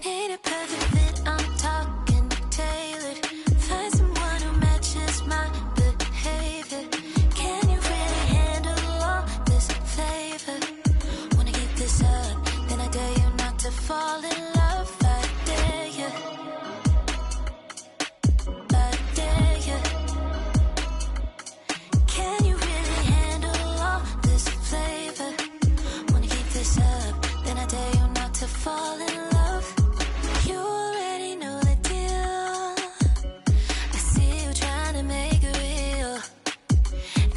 Ain't a perfect fit, I'm talking tailored. Find someone who matches my behavior. Can you really handle all this flavor? Wanna get this up, then I dare you not to fall in love. I dare you. I dare you. Can you really handle all this flavor? Wanna keep this up, then I dare you not to fall in love. You already know the deal. I see you trying to make it real.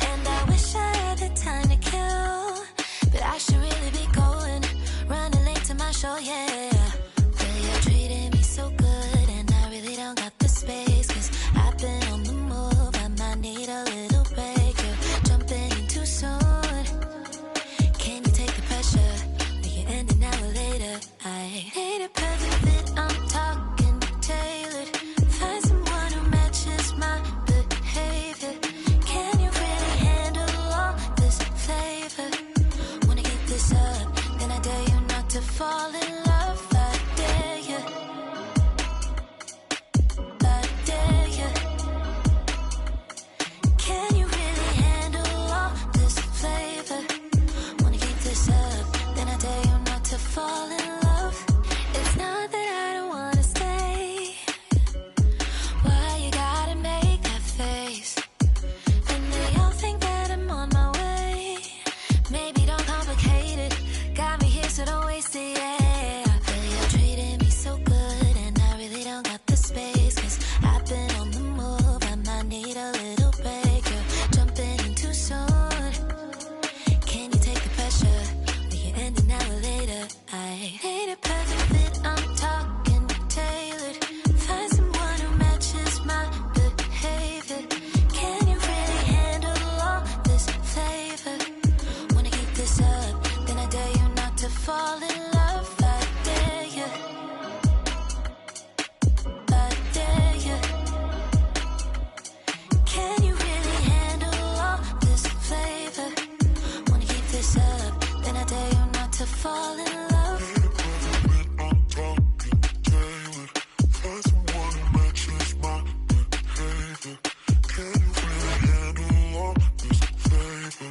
And I wish I had the time to kill, but I should really be going, running late to my show, yeah. But you're treating me so good, and I really don't got the space, 'cause I've been on the move, I might need a little break. You're jumping in too soon. Can you take the pressure? Or you end an hour later? I ain't a perfect fit, I'm talking tailored. Find someone who matches my behavior. Can you really handle all this flavor? Wanna get this up, then I dare you not to fall in love. I dare you. I dare you. Can you really handle all this flavor? Wanna keep this up, then I dare you not to fall in love. It's not that I don't wanna stay. Why you gotta make that face? And they all think that I'm on my way. Maybe don't complicate it. Got me here, so don't waste it, yeah. But you're treating me so good, and I really don't got the space, 'cause I've been on the move, I might need a little break. You're jumping in too soon. Can you take the pressure? Will you end an hour later? I ain't a perfect fit, I'm talking tailored. Find someone who matches my behavior. Can you really handle all this flavor? Wanna keep this up, then I dare you not to fall in love. I dare you. I dare you. Can you really handle all this flavor? Wanna keep this up, then I dare you not to fall in love. I'm talking tailored. Find someone who matches my behavior. Can you really handle all this flavor?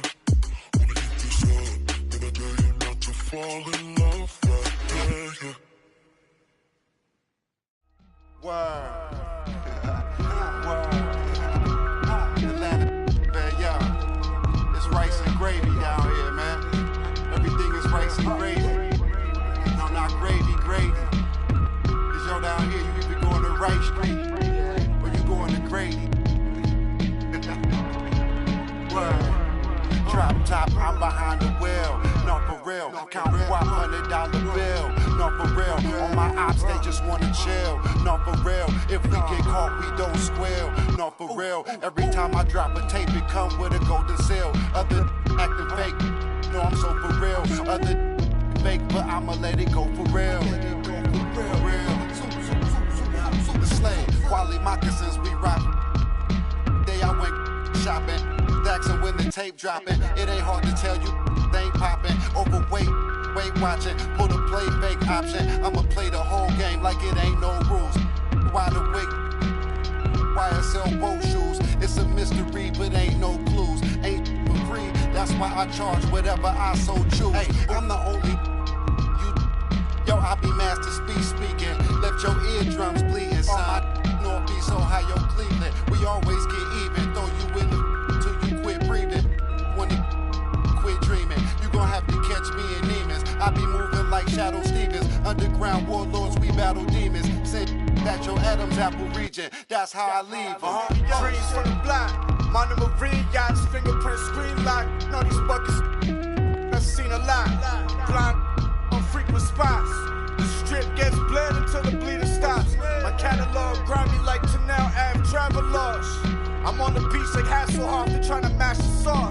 Wanna get this up, then I dare you not to fall in love. I dare you. Word. Atlanta, man, yo. It's rice and gravy down here, man. Everything is rice and gravy. No, not gravy, gravy. Cause yo, down here, you either going to Rice Street or you going to Grady. Word. Drop top, I'm behind the wheel. No, for real. Count $100 bill. No, for real. On my ops, they just wanna chill. No, for real. If we get caught, we don't squeal. No, for real. Every time I drop a tape, it come with a golden seal. Other acting fake. No, I'm so for real. Other fake, but I'ma let it go for real. For real. The slave. Quality moccasins, we rock. Day I went shopping. Daxing when the tape dropping. It ain't hard to tell you they ain't popping. Overweight, weight watching. Pull the play fake option. I'ma play the whole game like it ain't no rules. Wide awake, YSL boat shoes. It's a mystery, but ain't no clues. Ain't for free, that's why I charge whatever I so choose. Hey, I'm the only you. Yo, I be master speaking. Left your eardrums bleeding. Son, my Northeast, Ohio, Cleveland. We always get even. Throw you in the till you quit breathing. When it quit dreaming, you gon' have to catch me in Neiman's. I be moving like Shadow Stevens. Underground warlords, we battle demons. Say that your Adam's apple region. That's how I leave them. Trees from the block. Monomarine yachts, fingerprint screen lock. Know these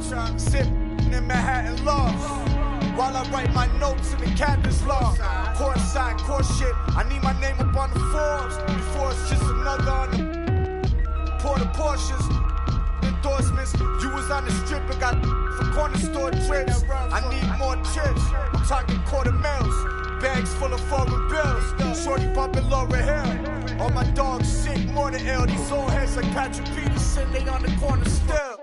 Sip in Manhattan Loft. While I write my notes in the captain's log. Courtside, court shit. I need my name up on the Forbes. Before it's just another on the Porter Porsches. Endorsements. You was on the strip and got for corner store trips. I need more chips. I'm talking quarter mils. Bags full of foreign bills. Shorty bumping Laura Hill. All my dogs sick, more than ill. These old heads like Patrick Peterson, they on the corner still.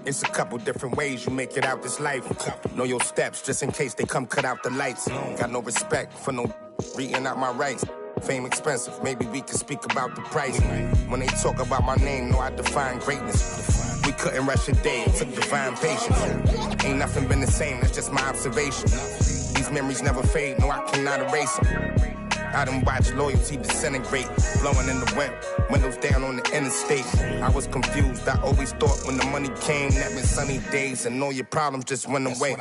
It's a couple different ways you make it out this life. Know your steps just in case they come cut out the lights. Got no respect for no reading out my rights. Fame expensive, maybe we can speak about the price. When they talk about my name, know I define greatness. We couldn't rush a day, it took divine patience. Ain't nothing been the same, that's just my observation. These memories never fade, no I cannot erase them. I done watched loyalty disintegrate, blowing in the wind, windows down on the interstate. I was confused, I always thought when the money came, that meant sunny days and all your problems just went away.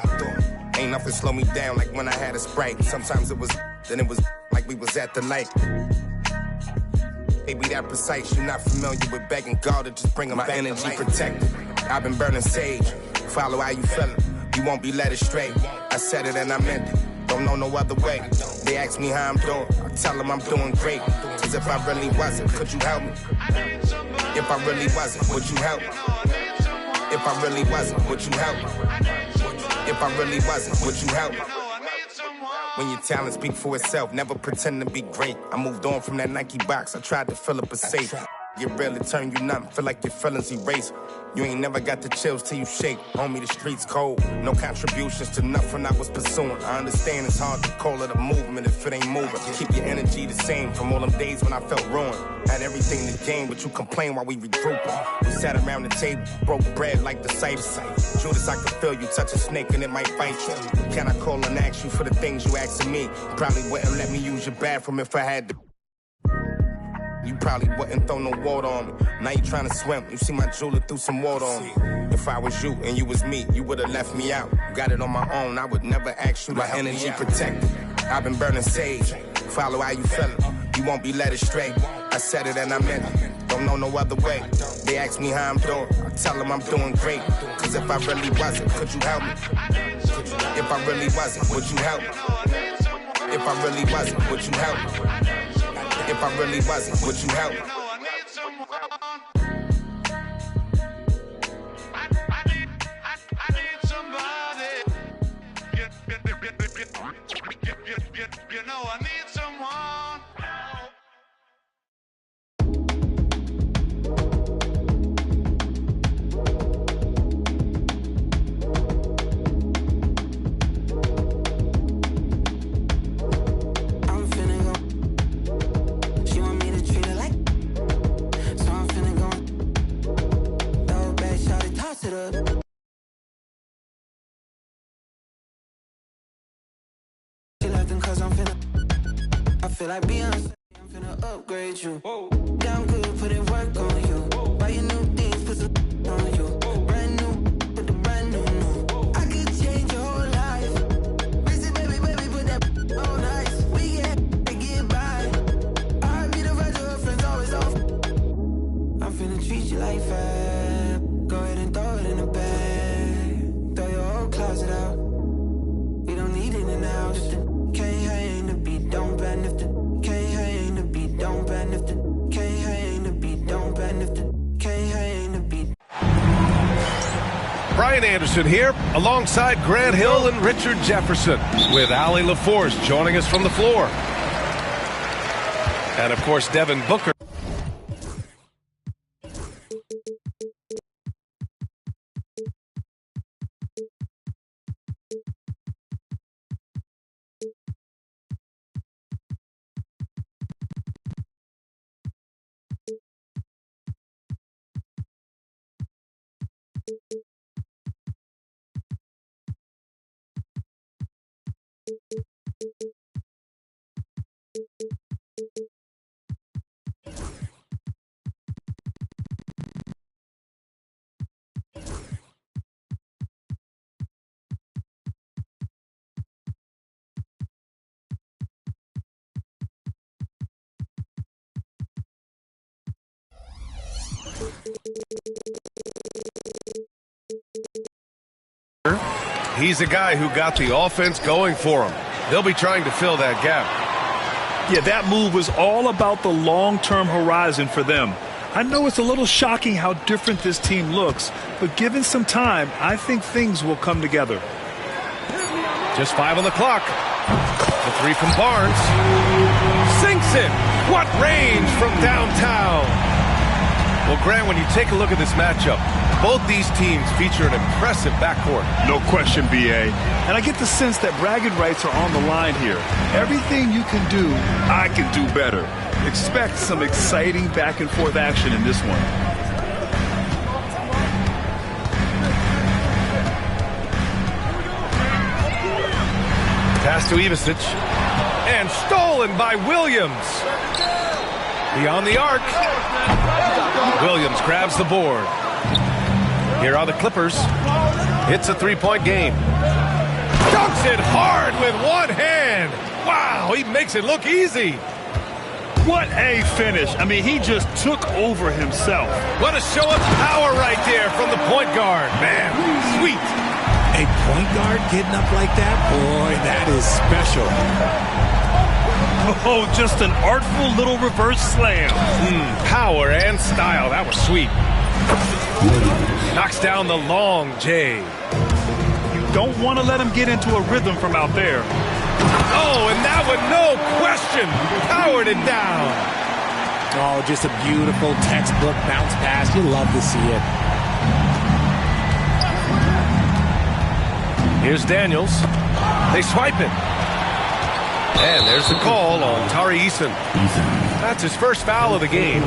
Ain't nothing slow me down like when I had a Sprite. Sometimes it was, then it was like we was at the light. They be that precise, you're not familiar with begging God to just bring them back. My energy protected, I've been burning sage. Follow how you feeling, you won't be led astray. I said it and I meant it. Don't know no other way. They ask me how I'm doing, I tell them I'm doing great. Cause if I really wasn't, could you help me? If I really wasn't, would you help me? If I really wasn't, would you help me? If I really wasn't, would you help me? When your talent speak for itself, never pretend to be great. I moved on from that Nike box, I tried to fill up a safe. Get real, it turn you numb, feel like your feelings erase. You ain't never got the chills till you shake. Homie, the streets cold. No contributions to nothing I was pursuing. I understand it's hard to call it a movement if it ain't moving. Keep your energy the same from all them days when I felt ruined. Had everything to gain, but you complain while we regrouping. We sat around the table, broke bread like the Cypher. Judas, I could feel you touch a snake and it might bite you. Can I call and ask you for the things you asking me? Probably wouldn't let me use your bathroom if I had to. You probably wouldn't throw no water on me. Now you trying to swim, you see my jeweler threw some water on me. If I was you and you was me, you would've left me out. Got it on my own, I would never ask you to help me out. My energy protected, I've been burning sage. Follow how you feeling, you won't be led astray. I said it and I meant it, don't know no other way. They ask me how I'm doing, I tell them I'm doing great. Cause if I really wasn't, could you help me? If I really wasn't, would you help me? If I really wasn't, would you help me? If I really wasn't, would you help? You know I need someone. Cause I feel like Beyonce, I'm finna upgrade you. Yeah, I'm good, put in work on you. Buy you new things, put some on you. Brand new, put the brand new. I could change your whole life. Busy baby, put that on ice. We get by. I be the rest of her friends always off. I'm finna treat you like fab. Go ahead and throw it in the bag. Throw your whole closet out. We don't need it now, just can't hang the beat, don't bend if the can't hang the beat, don't bend if the can't hang the beat, don't bend if the can't hang the beat. Brian Anderson here, alongside Grant Hill and Richard Jefferson, with Allie LaForce joining us from the floor. And of course, Devin Booker. He's a guy who got the offense going for him. They'll be trying to fill that gap. Yeah, that move was all about the long-term horizon for them. I know it's a little shocking how different this team looks, but given some time, I think things will come together. Just 5 on the clock. The three from Barnes. Sinks it. What range from downtown. Well, Grant, when you take a look at this matchup, both these teams feature an impressive backcourt. No question, B.A. And I get the sense that bragging rights are on the line here. Everything you can do, I can do better. Expect some exciting back-and-forth action in this one. Pass to Ivisic. And stolen by Williams. Beyond the arc. Williams grabs the board. Here are the Clippers. It's a three-point game. Dunks it hard with one hand. Wow, he makes it look easy. What a finish. I mean, he just took over himself. What a show of power right there from the point guard. Man, sweet. A point guard getting up like that? Boy, that is special. Oh, just an artful little reverse slam. Power and style. That was sweet. Knocks down the long J. You don't want to let him get into a rhythm from out there. Oh, and that one, no question, powered it down. Oh, just a beautiful textbook bounce pass. You love to see it. Here's Daniels. They swipe it. And there's the call on Tari Eason. That's his first foul of the game.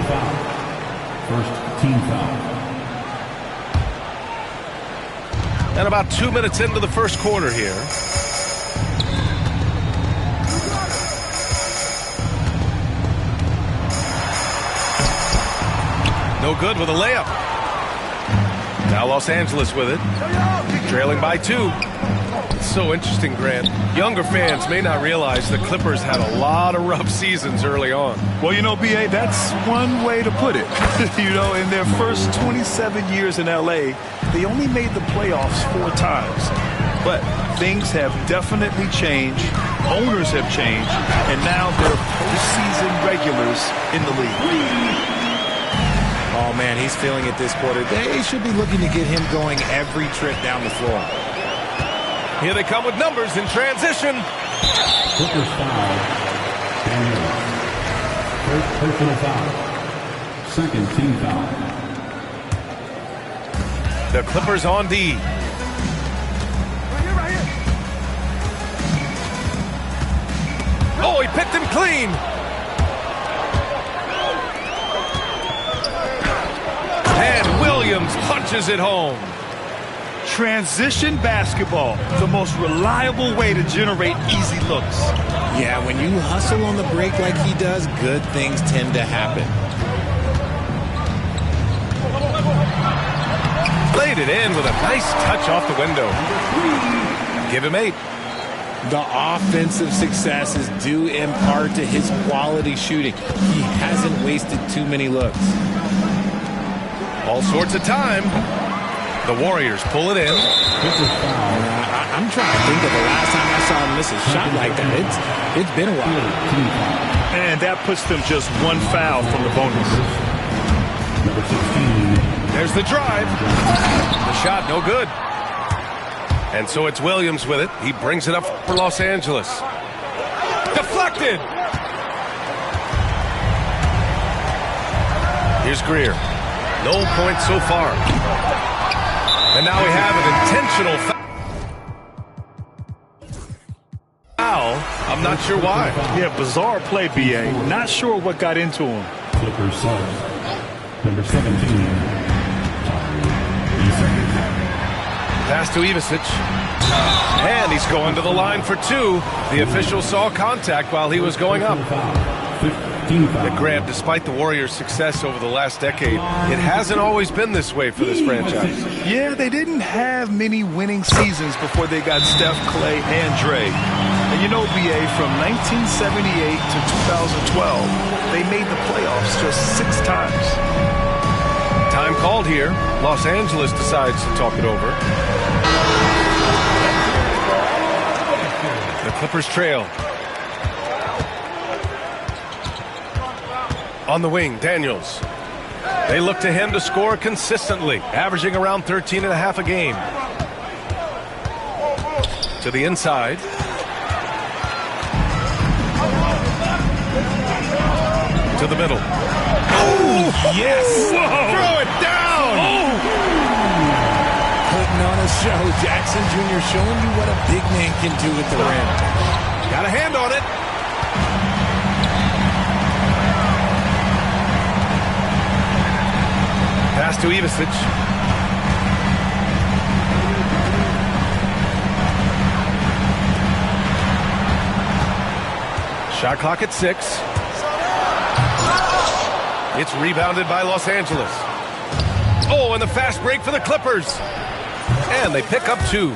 First team foul. And about 2 minutes into the first quarter here. No good with a layup. Now Los Angeles with it. Trailing by 2. It's so interesting, Grant. Younger fans may not realize the Clippers had a lot of rough seasons early on. Well, you know, B.A., that's one way to put it. You know, in their first 27 years in L.A., they only made the playoffs 4 times. But things have definitely changed. Owners have changed. And now they're postseason regulars in the league. Oh, man, he's feeling it this quarter. They should be looking to get him going every trip down the floor. Here they come with numbers in transition. Clippers foul. Daniels. First personal foul. Second team foul. The Clippers on D. Oh, he picked him clean. And Williams punches it home. Transition basketball, the most reliable way to generate easy looks. Yeah, when you hustle on the break like he does, good things tend to happen. Played it in with a nice touch off the window. Give him 8. The offensive success is due in part to his quality shooting. He hasn't wasted too many looks. All sorts of time. The Warriors pull it in. I'm trying to think of the last time I saw him miss a shot like that. It's been a while. And that puts them just 1 foul from the bonus. There's the drive. The shot, no good. And so it's Williams with it. He brings it up for Los Angeles. Deflected. Here's Greer. No points so far. And now we have an intentional foul. I'm not sure why. Yeah, bizarre play, B.A. Not sure what got into him. Clippers subs. Number 17. Pass to Ivisic. And he's going to the line for 2. The official saw contact while he was going up. Grant, despite the Warriors' success over the last decade, it hasn't always been this way for this franchise. Yeah, they didn't have many winning seasons before they got Steph, Clay, and Dre. And you know, B.A., from 1978 to 2012, they made the playoffs just 6 times. Time called here. Los Angeles decides to talk it over. Clippers trail. On the wing, Daniels. They look to him to score consistently, averaging around 13.5 a game. To the inside. To the middle. Oh, yes! Whoa. Throw it down! Oh. Putting on a show. Jackson Jr. showing you what a big man can do at the rim. Got a hand on it. Pass to Ivisic. Shot clock at 6. It's rebounded by Los Angeles. Oh, and the fast break for the Clippers. And they pick up 2.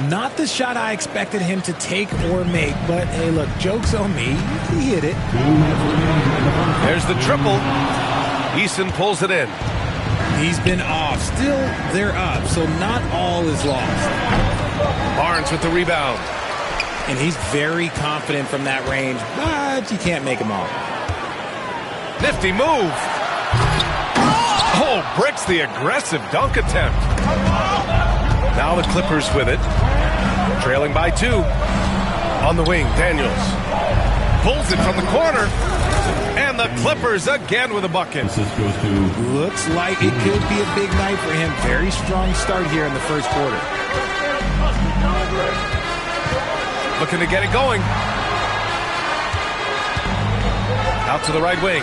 Not the shot I expected him to take or make, but hey, look, joke's on me. He hit it. There's the triple. Eason pulls it in. He's been off. Still, they're up, so not all is lost. Barnes with the rebound. And he's very confident from that range, but you can't make him all. Nifty move. Oh, breaks the aggressive dunk attempt. Now the Clippers with it. Trailing by 2. On the wing, Daniels. Pulls it from the corner. And the Clippers again with a bucket. Looks like it could be a big night for him. Very strong start here in the first quarter. Looking to get it going. Out to the right wing.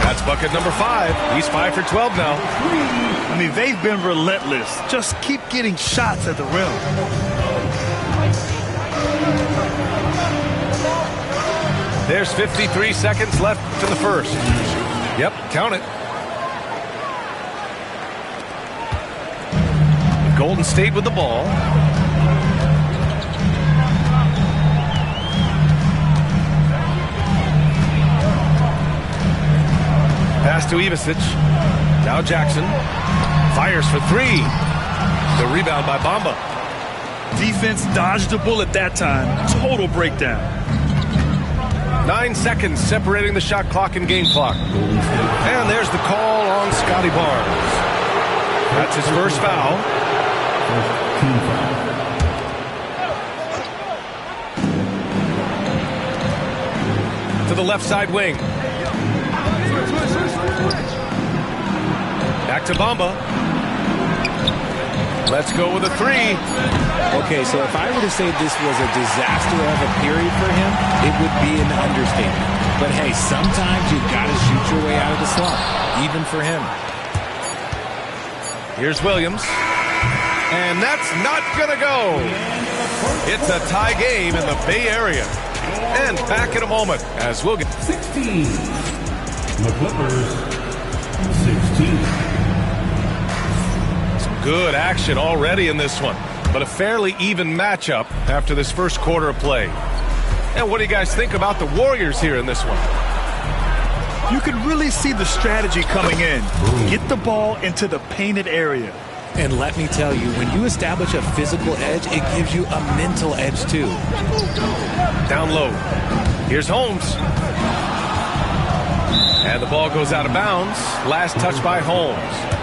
That's bucket number 5. He's 5 for 12 now. I mean, they've been relentless. Just keep getting shots at the rim. There's 53 seconds left in the first. Yep, count it. Golden State with the ball. Pass to Ivisic. Now Jackson. Fires for 3. The rebound by Bamba. Defense dodged the bullet that time. Total breakdown. 9 seconds separating the shot clock and game clock. And there's the call on Scotty Barnes. That's his first foul. To the left side wing. Back to Bamba. Let's go with a 3. Okay, so if I were to say this was a disaster of a period for him, it would be an understatement. But hey, sometimes you got to shoot your way out of the slump, even for him. Here's Williams. And that's not going to go. It's a tie game in the Bay Area. And back in a moment as we'll get 16. The Clippers, 16. Good action already in this one, but a fairly even matchup after this first quarter of play. And what do you guys think about the Warriors here in this one? You can really see the strategy coming in. Get the ball into the painted area. And let me tell you, when you establish a physical edge, it gives you a mental edge too. Down low. Here's Holmes. And the ball goes out of bounds. Last touch by Holmes.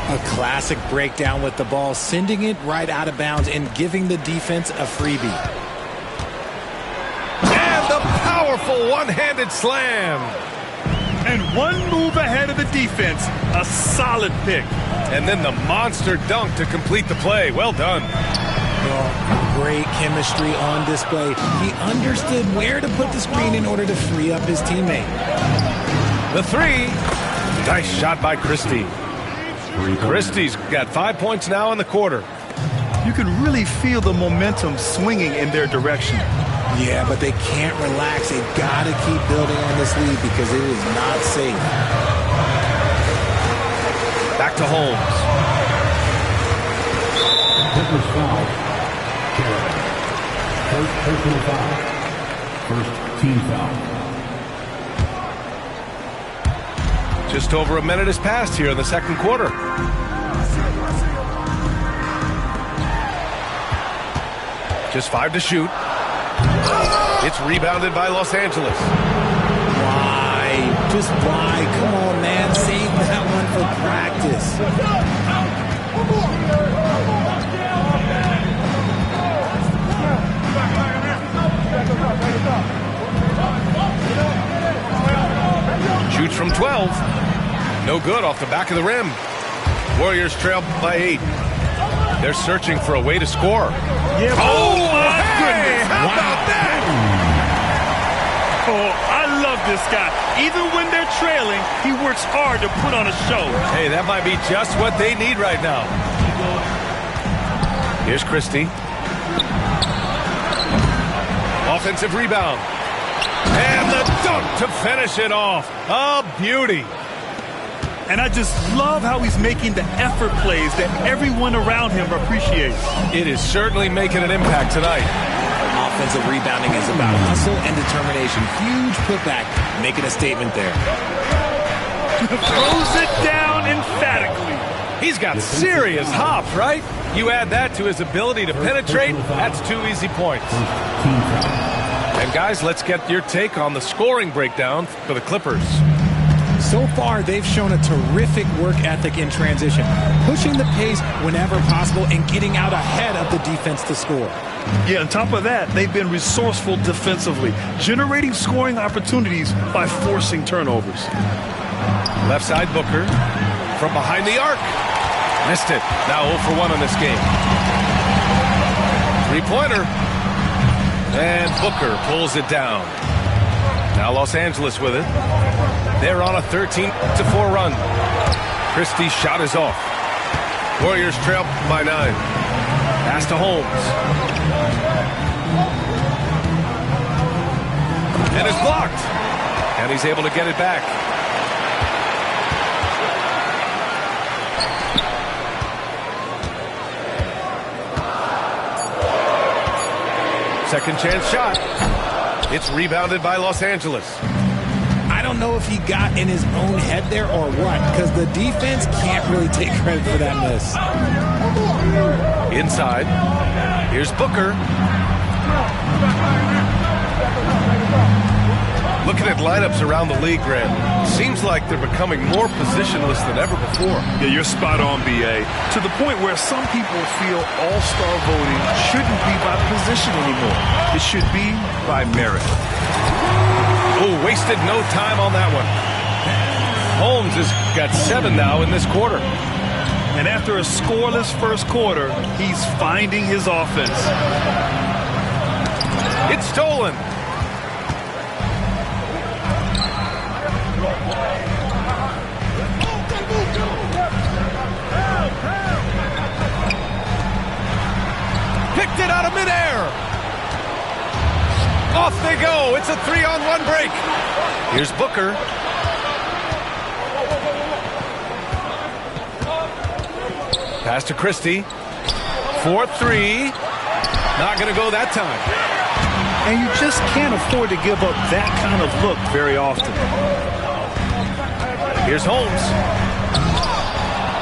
A classic breakdown with the ball, sending it right out of bounds and giving the defense a freebie. And the powerful one-handed slam. And one move ahead of the defense. A solid pick. And then the monster dunk to complete the play. Well done. Well, great chemistry on display. He understood where to put the screen in order to free up his teammate. The 3. Nice shot by Christie. Christie's got 5 points now in the quarter. You can really feel the momentum swinging in their direction. Yeah, but they can't relax. They've got to keep building on this lead because it is not safe. Back to Holmes. Clippers foul. First personal foul. First team foul. Just over a minute has passed here in the second quarter. Just 5 to shoot. It's rebounded by Los Angeles. Why? Just why? Come on, man. Save that one for practice. Shoots from 12. No good off the back of the rim. Warriors trail by 8. They're searching for a way to score. Yeah, oh, my goodness. How about that? Oh, I love this guy. Even when they're trailing, he works hard to put on a show. Hey, that might be just what they need right now. Here's Christie. Offensive rebound. And the dunk to finish it off. A beauty. And I just love how he's making the effort plays that everyone around him appreciates. It is certainly making an impact tonight. Offensive rebounding is about hustle and determination. Huge putback, making a statement there. Throws it down emphatically. He's got serious hops, right? You add that to his ability to penetrate, that's 2 easy points. And guys, let's get your take on the scoring breakdown for the Clippers. So far, they've shown a terrific work ethic in transition, pushing the pace whenever possible and getting out ahead of the defense to score. Yeah, on top of that, they've been resourceful defensively, generating scoring opportunities by forcing turnovers. Left side, Booker from behind the arc. Missed it. Now 0 for 1 in this game. Three-pointer. And Booker pulls it down. Now Los Angeles with it. They're on a 13-4 run. Christie's shot is off. Warriors trail by 9. Pass to Holmes. And it's blocked. And he's able to get it back. Second chance shot. It's rebounded by Los Angeles. I don't know if he got in his own head there or what, because the defense can't really take credit for that miss. Inside. Here's Booker. Looking at lineups around the league, Grant, seems like they're becoming more positionless than ever before. Yeah, you're spot on, B.A. To the point where some people feel all-star voting shouldn't be by position anymore. It should be by merit. Oh, wasted no time on that one. Holmes has got 7 now in this quarter. And after a scoreless first quarter, he's finding his offense. It's stolen. Picked it out of midair. Off they go. It's a 3-on-1 break. Here's Booker. Pass to Christie. 4-3. Not going to go that time. And you just can't afford to give up that kind of look very often. Here's Holmes.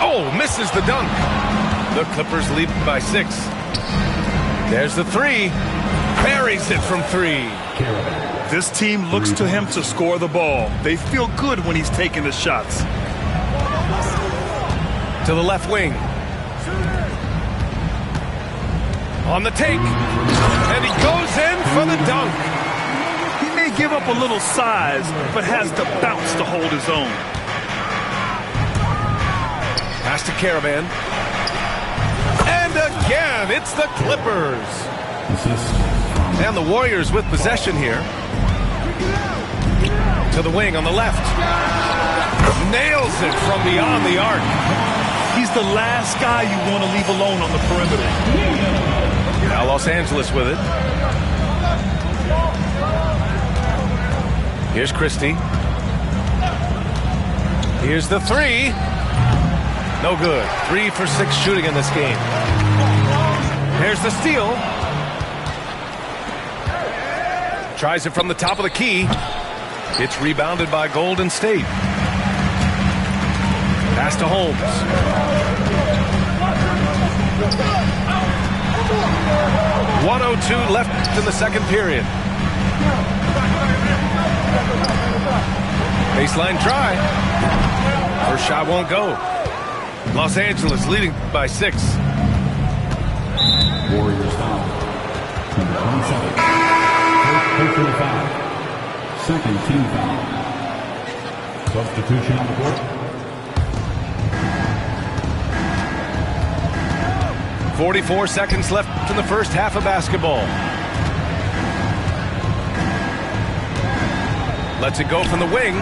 Oh, misses the dunk. The Clippers lead by 6. There's the 3. Buries it from 3. This team looks to him to score the ball. They feel good when he's taking the shots. To the left wing. On the take. And he goes in for the dunk. He may give up a little size, but has the bounce to hold his own. Pass to Caravan. And again, it's the Clippers. And the Warriors with possession here. To the wing on the left. Nails it from beyond the arc. He's the last guy you want to leave alone on the perimeter. Now Los Angeles with it. Here's Christie. Here's the 3. No good. 3 for 6 shooting in this game. Here's the steal. Tries it from the top of the key. It's rebounded by Golden State. Pass to Holmes. .102 left in the second period. Baseline try. First shot won't go. Los Angeles leading by 6. Warriors foul. Number 27. Personal foul. Second team foul. Substitution on the court. 44 seconds left in the first half of basketball. Lets it go from the wing.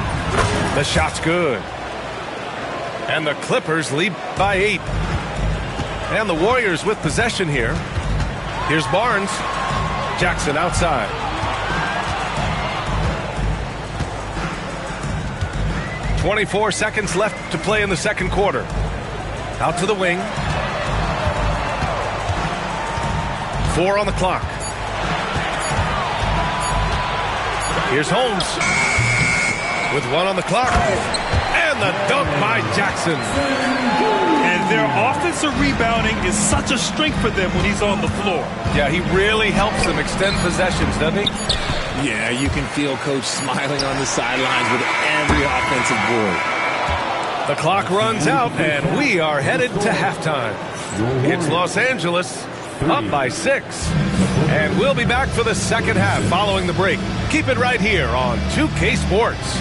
The shot's good. And the Clippers lead by 8. And the Warriors with possession here. Here's Barnes. Jackson outside. .24 seconds left to play in the second quarter. Out to the wing. 4 on the clock. Here's Holmes with 1 on the clock. And the dunk by Jackson. And their offensive rebounding is such a strength for them when he's on the floor. Yeah, he really helps them extend possessions, doesn't he? Yeah, you can feel Coach smiling on the sidelines with every offensive board. The clock runs out, and we are headed to halftime. It's Los Angeles up by 6. And we'll be back for the second half following the break. Keep it right here on 2K Sports.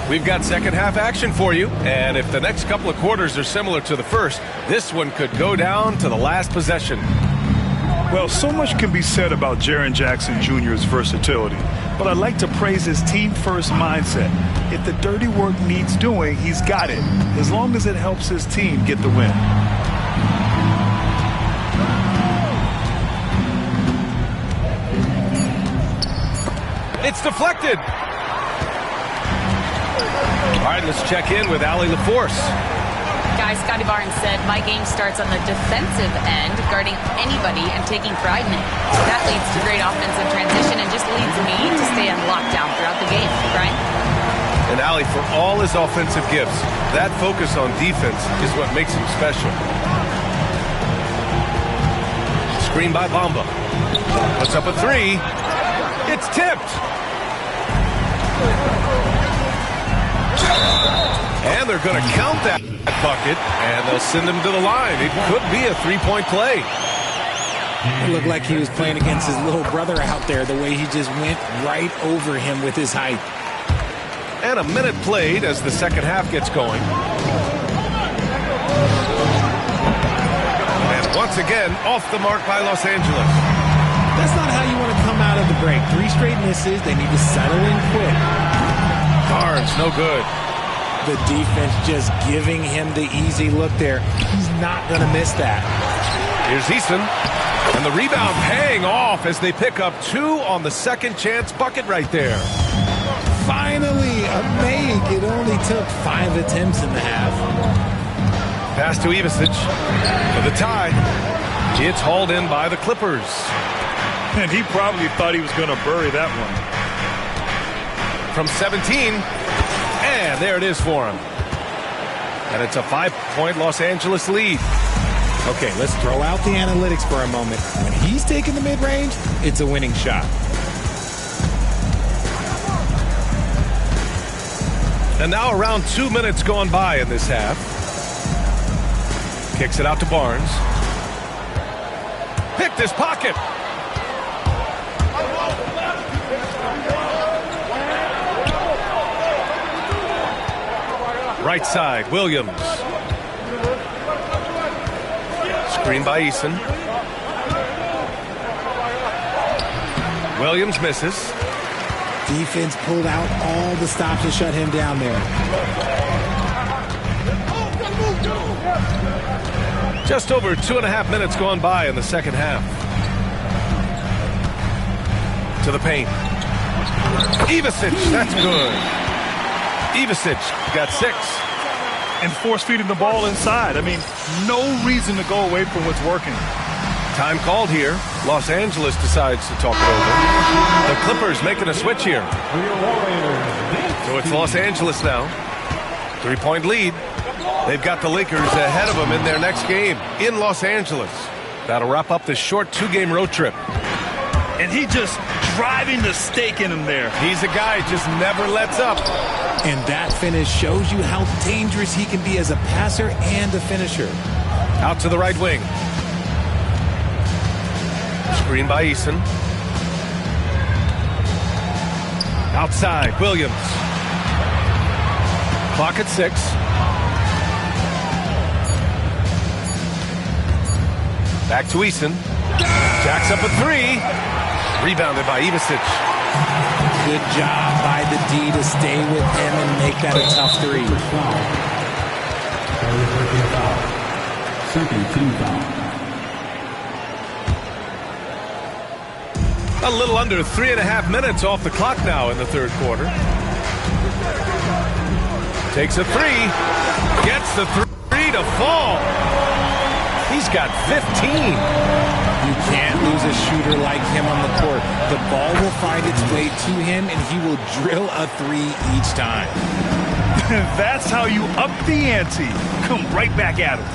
We've got second half action for you, and if the next couple of quarters are similar to the first, this one could go down to the last possession. Well, so much can be said about Jaren Jackson Jr.'s versatility, but I'd like to praise his team-first mindset. If the dirty work needs doing, he's got it, as long as it helps his team get the win. It's deflected. All right, let's check in with Allie LaForce. Guys, Scotty Barnes said, my game starts on the defensive end, guarding anybody and taking pride in it. That leads to great offensive transition and just leads me to stay on lockdown throughout the game. Brian? And Allie, for all his offensive gifts, that focus on defense is what makes him special. Screen by Bamba. Puts up a 3. It's tipped. And they're going to count that bucket, and they'll send him to the line. It could be a 3-point play. It looked like he was playing against his little brother out there, the way he just went right over him with his height. And a minute played as the second half gets going. And once again, off the mark by Los Angeles. That's not how you want to come out of the break. 3 straight misses. They need to settle in quick. Barnes, no good. The defense just giving him the easy look there. He's not going to miss that. Here's Eason. And the rebound paying off as they pick up 2 on the second chance bucket right there. Finally, a make. It only took 5 attempts in the half. Pass to Ivicic for the tie. It's hauled in by the Clippers. And he probably thought he was going to bury that one. From 17, and there it is for him. And it's a 5-point Los Angeles lead. Okay, let's throw out the analytics for a moment. When he's taking the mid-range, it's a winning shot. And now around 2 minutes gone by in this half. Kicks it out to Barnes. Picked his pocket. Right side, Williams. Screen by Eason. Williams misses. Defense pulled out all the stops to shut him down there. Just over 2.5 minutes gone by in the second half. To the paint. Ivicic, that's good. Ivicic got 6. And force feeding the ball inside. I mean, no reason to go away from what's working. Time called here. Los Angeles decides to talk it over. The Clippers making a switch here. So it's Los Angeles now. 3-point lead. They've got the Lakers ahead of them in their next game in Los Angeles. That'll wrap up this short 2-game road trip. And he just driving the stake in him there. He's a guy who just never lets up. And that finish shows you how dangerous he can be as a passer and a finisher. Out to the right wing. Screen by Eason. Outside, Williams. Clock at 6. Back to Eason. Jacks up a 3. Rebounded by Ivisic. Good job by the D to stay with him and make that a tough 3. Second team foul. A little under 3.5 minutes off the clock now in the third quarter. Takes a 3. Gets the 3 to fall. He's got 15. You can't lose a shooter like him on the court. The ball will find its way to him, and he will drill a 3 each time. That's how you up the ante. Come right back at him.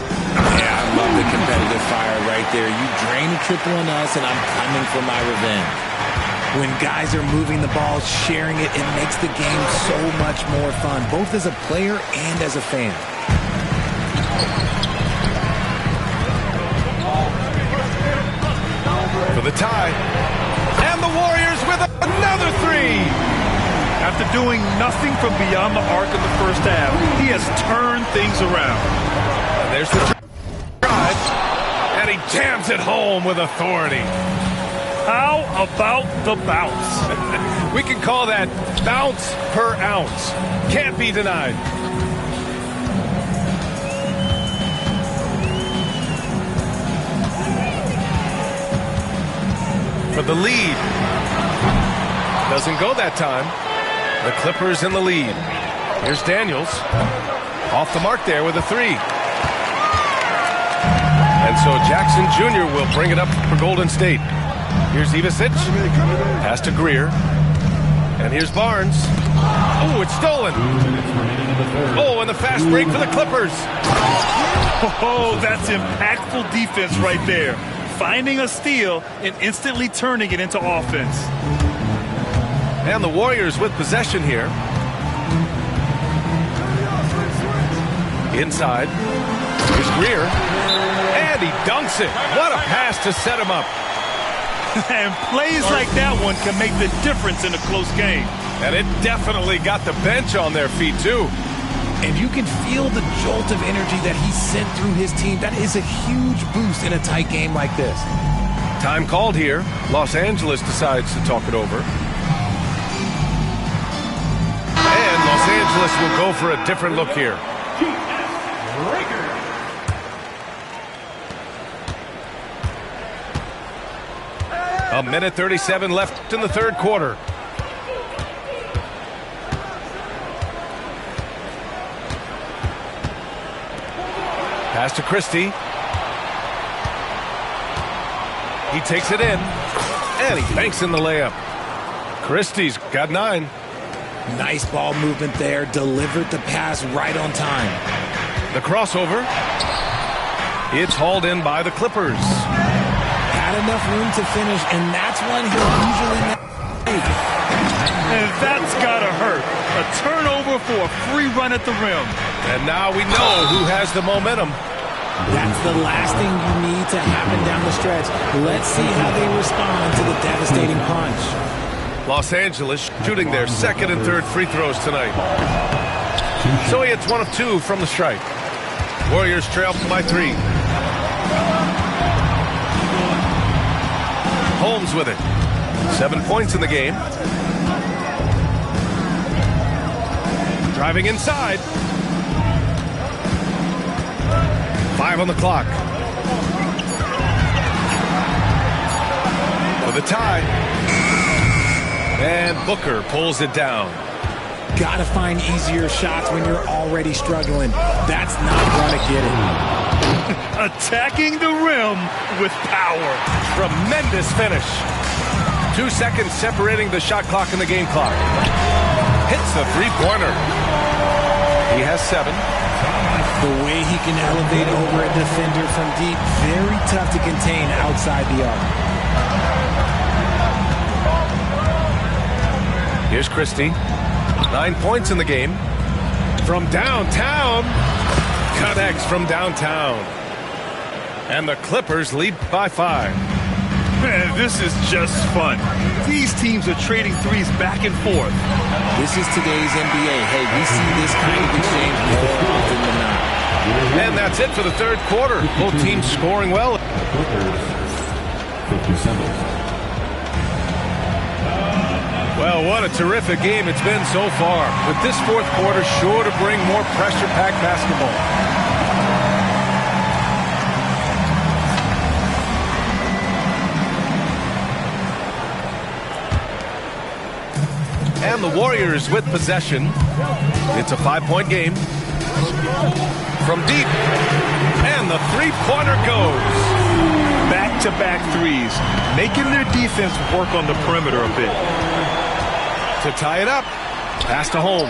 Yeah, I love the competitive fire right there. You drain a triple on us, and I'm coming for my revenge. When guys are moving the ball, sharing it, it makes the game so much more fun, both as a player and as a fan. For the tie. And the Warriors with another 3. After doing nothing from beyond the arc in the first half, he has turned things around. And there's the drive. And he jams it home with authority. How about the bounce? We can call that bounce per ounce. Can't be denied. For the lead. Doesn't go that time. The Clippers in the lead. Here's Daniels. Off the mark there with a 3. And so Jackson Jr. will bring it up for Golden State. Here's Ivisic. Pass to Greer. And here's Barnes. Oh, it's stolen. Oh, and the fast break for the Clippers. Oh, that's impactful defense right there. Finding a steal and instantly turning it into offense. And the Warriors with possession here. Inside. Here's Greer. And he dunks it. What a pass to set him up. And plays like that one can make the difference in a close game. And it definitely got the bench on their feet, too. And you can feel the jolt of energy that he sent through his team. That is a huge boost in a tight game like this. Time called here. Los Angeles decides to talk it over. And Los Angeles will go for a different look here. A minute 37 left in the third quarter. Pass to Christie. He takes it in. And he banks in the layup. Christie's got 9. Nice ball movement there. Delivered the pass right on time. The crossover. It's hauled in by the Clippers. Had enough room to finish, and that's one he'll usually make. And that's gotta hurt. A turnover for a free run at the rim. And now we know who has the momentum. That's the last thing you need to happen down the stretch. Let's see how they respond to the devastating punch. Los Angeles shooting their second and third free throws tonight. So he hits 1 of 2 from the stripe. Warriors trail by 3. Holmes with it. 7 points in the game. Driving inside. 5 on the clock. For the tie. And Booker pulls it down. Gotta find easier shots when you're already struggling. That's not gonna get it. Attacking the rim with power. Tremendous finish. 2 seconds separating the shot clock and the game clock. Hits the three-pointer. He has 7. The way he can elevate over a defender from deep, very tough to contain outside the arc. Here's Christie. 9 points in the game. From downtown. Connects from downtown. And the Clippers lead by 5. Man, this is just fun. These teams are trading threes back and forth. This is today's NBA. Hey, we see this kind of exchange more often than not. And that's it for the third quarter. Both teams scoring well. Well, what a terrific game it's been so far. With this fourth quarter sure to bring more pressure-packed basketball. And the Warriors with possession. It's a 5-point game. From deep. And the three-pointer goes. Back-to-back threes, making their defense work on the perimeter a bit. To tie it up. Pass to Holmes.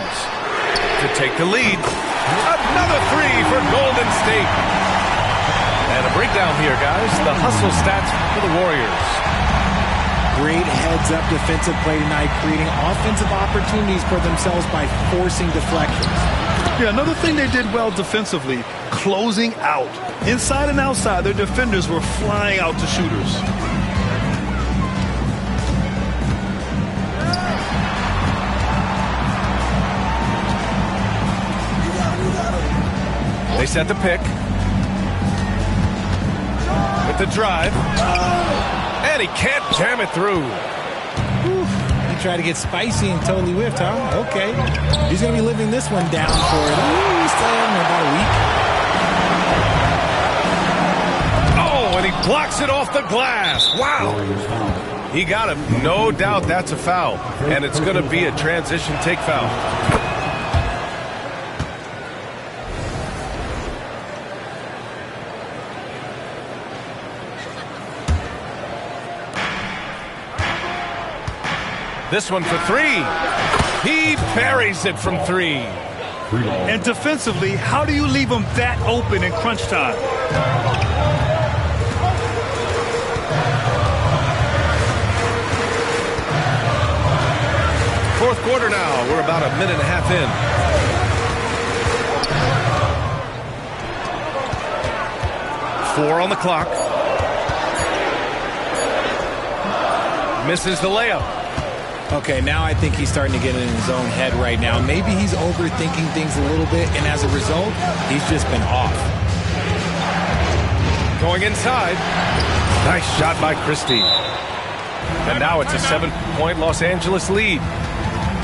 To take the lead. Another three for Golden State. And a breakdown here, guys. The hustle stats for the Warriors. Great heads-up defensive play tonight, creating offensive opportunities for themselves by forcing deflections. Yeah, another thing they did well defensively, closing out. Inside and outside, their defenders were flying out to shooters. They set the pick. With the drive. And he can't jam it through. He tried to get spicy and totally whiffed, huh? Okay. He's going to be living this one down for about a week. Oh, and he blocks it off the glass. Wow. He got him. No doubt that's a foul. And it's going to be a transition take foul. This one for 3. He parries it from 3. And defensively, how do you leave them that open in crunch time? Fourth quarter now. We're about a minute and a half in. 4 on the clock. Misses the layup. Okay, now I think he's starting to get in his own head right now. Maybe he's overthinking things a little bit, and as a result, he's just been off. Going inside. Nice shot by Christie. And now it's a 7-point Los Angeles lead.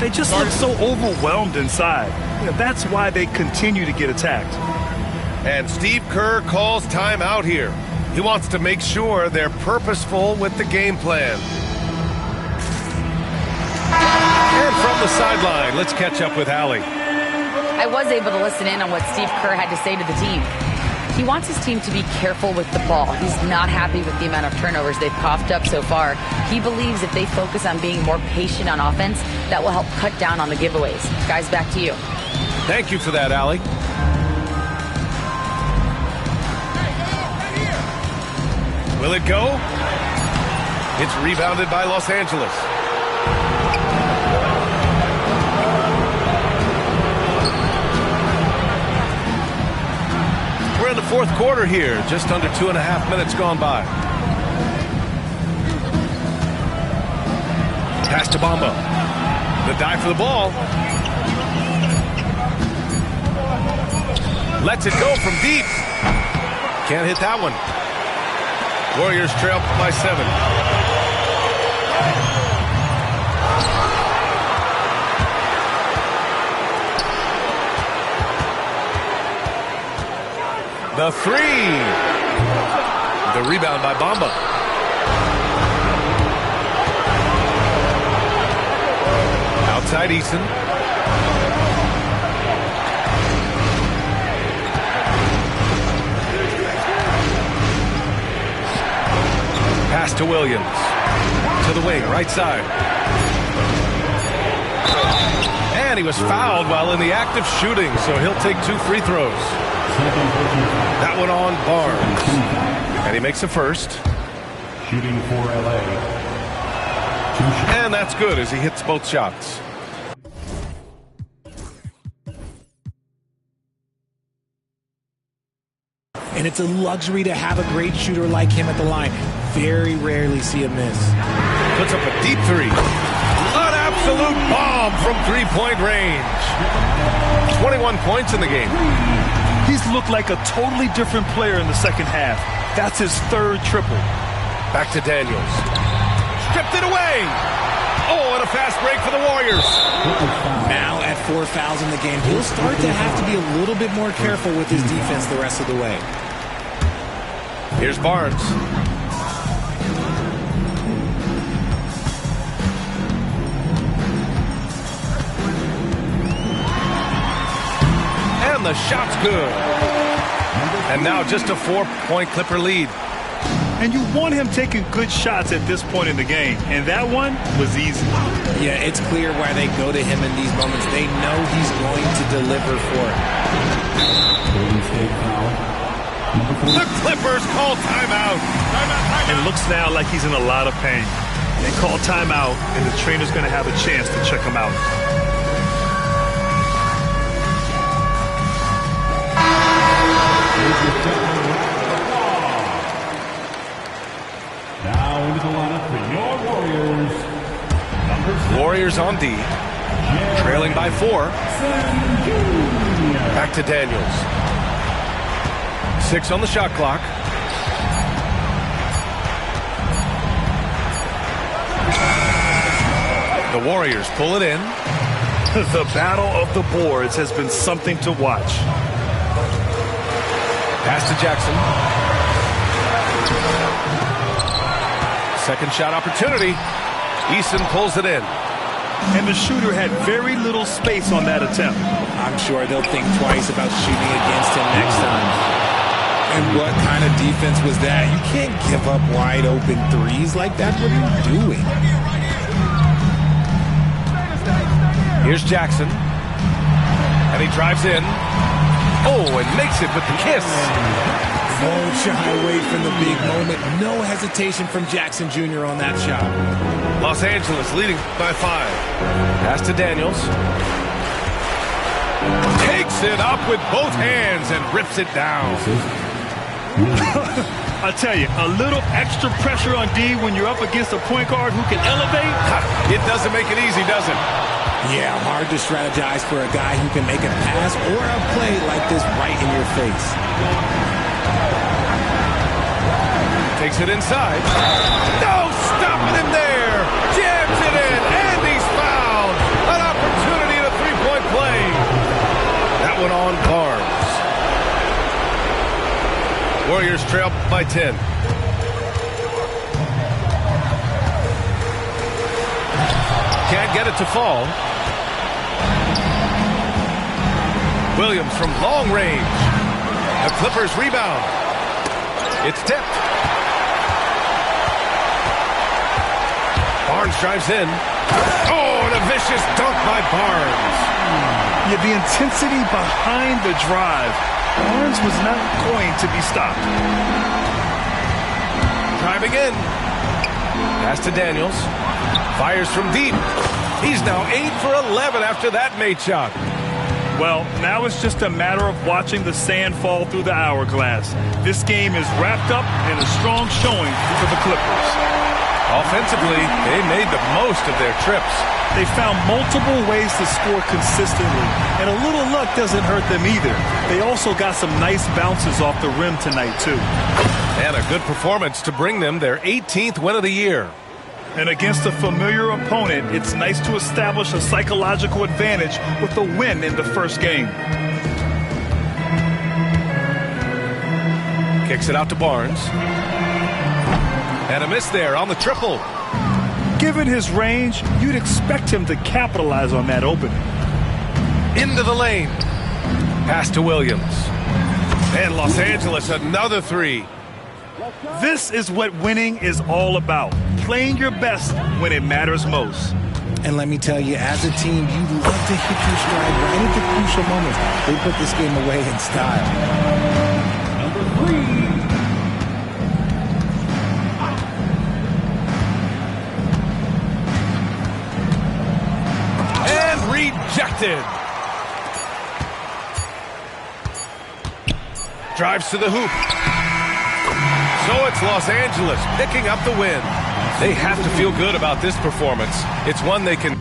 They just look so overwhelmed inside. Yeah, that's why they continue to get attacked. And Steve Kerr calls timeout here. He wants to make sure they're purposeful with the game plan. And from the sideline, let's catch up with Allie. I was able to listen in on what Steve Kerr had to say to the team. He wants his team to be careful with the ball. He's not happy with the amount of turnovers they've coughed up so far. He believes if they focus on being more patient on offense, that will help cut down on the giveaways. Guys, back to you. Thank you for that, Allie. Will it go? It's rebounded by Los Angeles. We're in the fourth quarter here, just under 2.5 minutes gone by. Pass to Bamba. The dive for the ball. Lets it go from deep. Can't hit that one. Warriors trail by 7. The 3. The rebound by Bamba. Outside Eason. Pass to Williams. To the wing, right side. And he he was fouled while in the act of shooting, so he'll take 2 free throws. That one on Barnes. And he makes a first. Shooting for LA. And that's good as he hits both shots. And it's a luxury to have a great shooter like him at the line. Very rarely see a miss. Puts up a deep three. An absolute bomb from three-point range. 21 points in the game. He's looked like a totally different player in the second half. That's his 3rd triple. Back to Daniels. Stripped it away. Oh, and a fast break for the Warriors. Now at 4 fouls in the game, he'll start to have to be a little bit more careful with his defense the rest of the way. Here's Barnes. And the shot's good. And now just a 4-point Clipper lead. And you want him taking good shots at this point in the game. And that one was easy. Yeah, it's clear why they go to him in these moments. They know he's going to deliver for it. The Clippers call timeout. It looks now like he's in a lot of pain. They call timeout, and the trainer's going to have a chance to check him out. Now into the lineup for your Warriors. Warriors on D. Trailing by 4. Back to Daniels. 6 on the shot clock. The Warriors pull it in. The battle of the boards has been something to watch. Pass to Jackson. Second shot opportunity. Eason pulls it in. And the shooter had very little space on that attempt. I'm sure they'll think twice about shooting against him next time. And what kind of defense was that? You can't give up wide open threes like that. What are you doing? Here's Jackson. And he drives in. Oh, and makes it with the kiss. Won't shy away from the big moment. No hesitation from Jackson Jr. on that shot. Los Angeles leading by 5. Pass to Daniels. Takes it up with both hands and rips it down. I tell you, a little extra pressure on D when you're up against a point guard who can elevate. It doesn't make it easy, does it? Yeah, hard to strategize for a guy who can make a pass or a play like this right in your face. Takes it inside. No stopping him there. Jams it in, and he's fouled. An opportunity at a three-point play. That one on Barnes. Warriors trail by 10. Can't get it to fall. Williams from long range. The Clippers rebound. It's tipped. Barnes drives in. Oh, and a vicious dunk by Barnes. Yeah, the intensity behind the drive. Barnes was not going to be stopped. Driving in. Pass to Daniels. Fires from deep. He's now 8 for 11 after that made shot. Well, now it's just a matter of watching the sand fall through the hourglass. This game is wrapped up in a strong showing for the Clippers. Offensively, they made the most of their trips. They found multiple ways to score consistently, and a little luck doesn't hurt them either. They also got some nice bounces off the rim tonight, too. And a good performance to bring them their 18th win of the year. And against a familiar opponent, it's nice to establish a psychological advantage with a win in the first game. Kicks it out to Barnes. And a miss there on the triple. Given his range, you'd expect him to capitalize on that opening. Into the lane. Pass to Williams. And Los Angeles, another 3. This is what winning is all about. Playing your best when it matters most. And let me tell you, as a team, you love to hit your stride right at the crucial moments. They put this game away in style. And rejected. Drives to the hoop. So it's Los Angeles picking up the win. They have to feel good about this performance. It's one they can...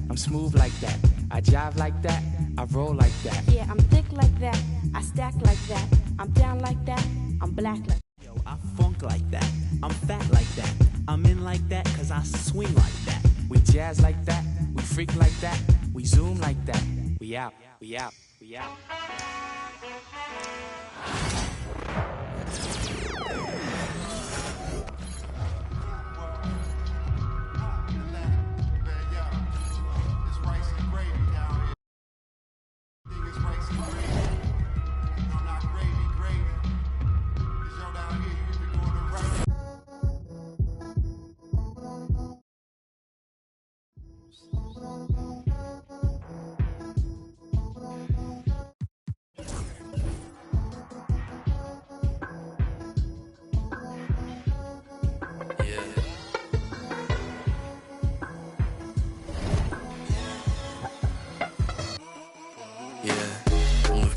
I'm smooth like that. I jive like that. I roll like that. Yeah, I'm thick like that. I stack like that. I'm down like that. I'm black like that. Yo, I funk like that. I'm fat like that. I'm in like that cause I swing like that. We jazz like that. We freak like that. We zoom like that. We out. We out. We out.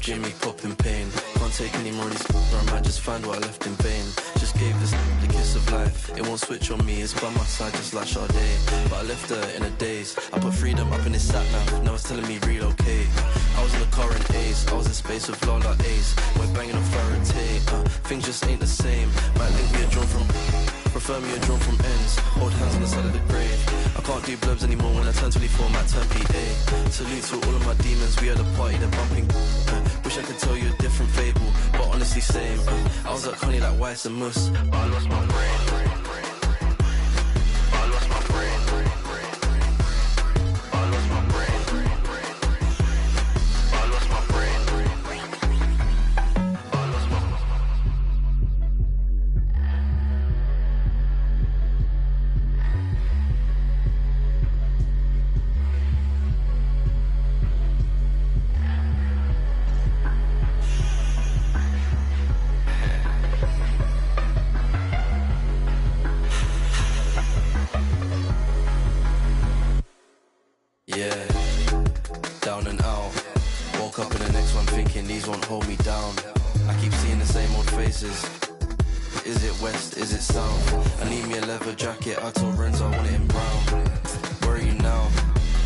Jimmy popping pain. Can't take any more of these or I might just find what I left in vain. Just gave this the kiss of life. It won't switch on me, it's by my side just like Sade. But I left her in a daze. I put freedom up in his sat nav. Now it's telling me relocate. I was in the car in Ace. I was in space with Lola Ace. We're banging on Faraday. Things just ain't the same. Might link me a drawn from... Prefer me a drawn from ends. Hold hands on the side of the grave. I can't do blubs anymore. When I turn 24, might turn PA. Salute to all of my demons. We had a party, they're bumping. Wish I could tell you a different fable, but honestly same. I was at Connie like Weiss and Moose, but I lost my brain. I lost my brain. I lost my brain. I lost my brain. I lost my down and out. Woke up in the next one thinking these won't hold me down. I keep seeing the same old faces. Is it west, is it south? I need me a leather jacket, I told Renzo I want it in brown. Where are you now?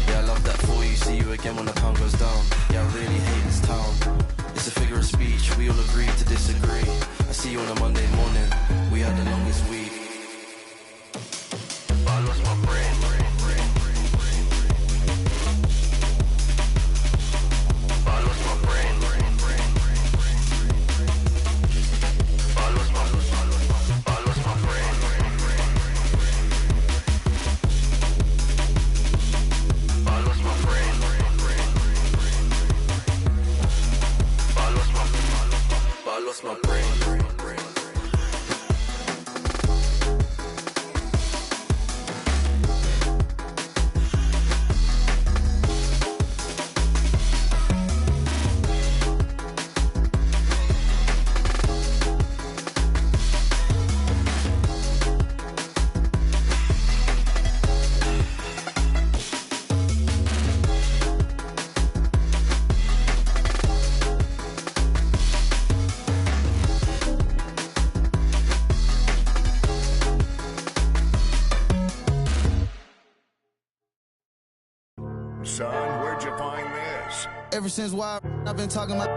Yeah, I love that for you, see you again when the pound goes down. Yeah, I really hate this town. It's a figure of speech, we all agree to disagree. I see you on a Monday morning, we had the longest week. But I lost my brain. My brain. Son, where'd you find this? Ever since why I've been talking about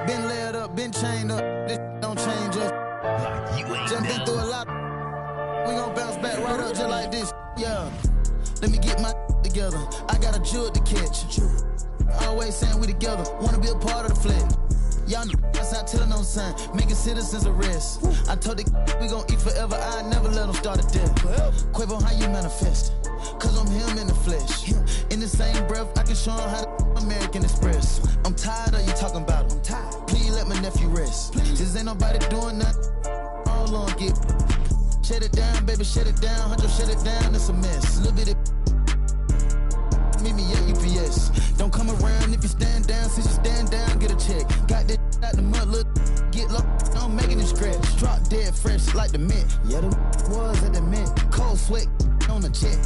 been laid up, been chained up, this don't change us. Like you ain't just been through a lot. We gon' bounce back right up just like this. Yeah. Let me get my together. I got a jewel to catch. Always saying we together, wanna be a part of the flag. Y'all know outside telling no sign, making citizens arrest. I told the we gon' eat forever, I never let them start a death. Quavo, how you manifest? Cause I'm him in the flesh. In the same breath, I can show him how to American Express. I'm tired of you talking about it. I'm tired. nephew rest. This ain't nobody doing nothing. All on get. Shut it down, baby, shut it down. Huncho, shut it down, it's a mess. Little bit of meet me at UPS. Don't come around if you stand down. Since you stand down, get a check. Got that out the mud, look, get low. I'm making it scratch. Drop dead fresh like the mint. Yeah, the was at the mint. Cold sweat on the jet.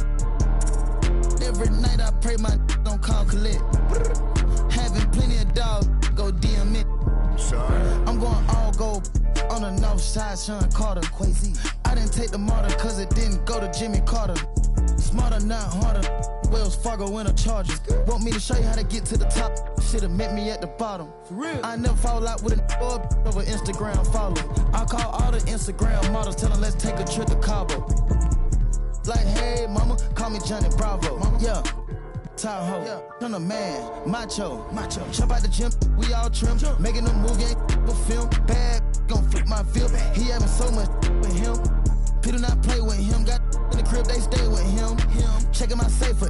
Every night I pray my don't call collect. Having plenty of dogs, go DM it. I'm going all gold on the north side, Sean Carter. Quasi. I didn't take the martyr cause it didn't go to Jimmy Carter. Smarter, not harder. Wells Fargo in a Chargers. Want me to show you how to get to the top? Should've met me at the bottom. For real. I never fall out with a over Instagram follow. I call all the Instagram models, tell them let's take a trip to Cabo. Like, hey, mama, call me Johnny Bravo. Mama. Yeah. Tahoe, yeah. Turn a man, macho. Jump out the gym, we all trim. Making a movie, ain't a film. Bad, gon' flip my feel. He having so much with him. People not play with him. Got in the crib, they stay with him. Checking my safe for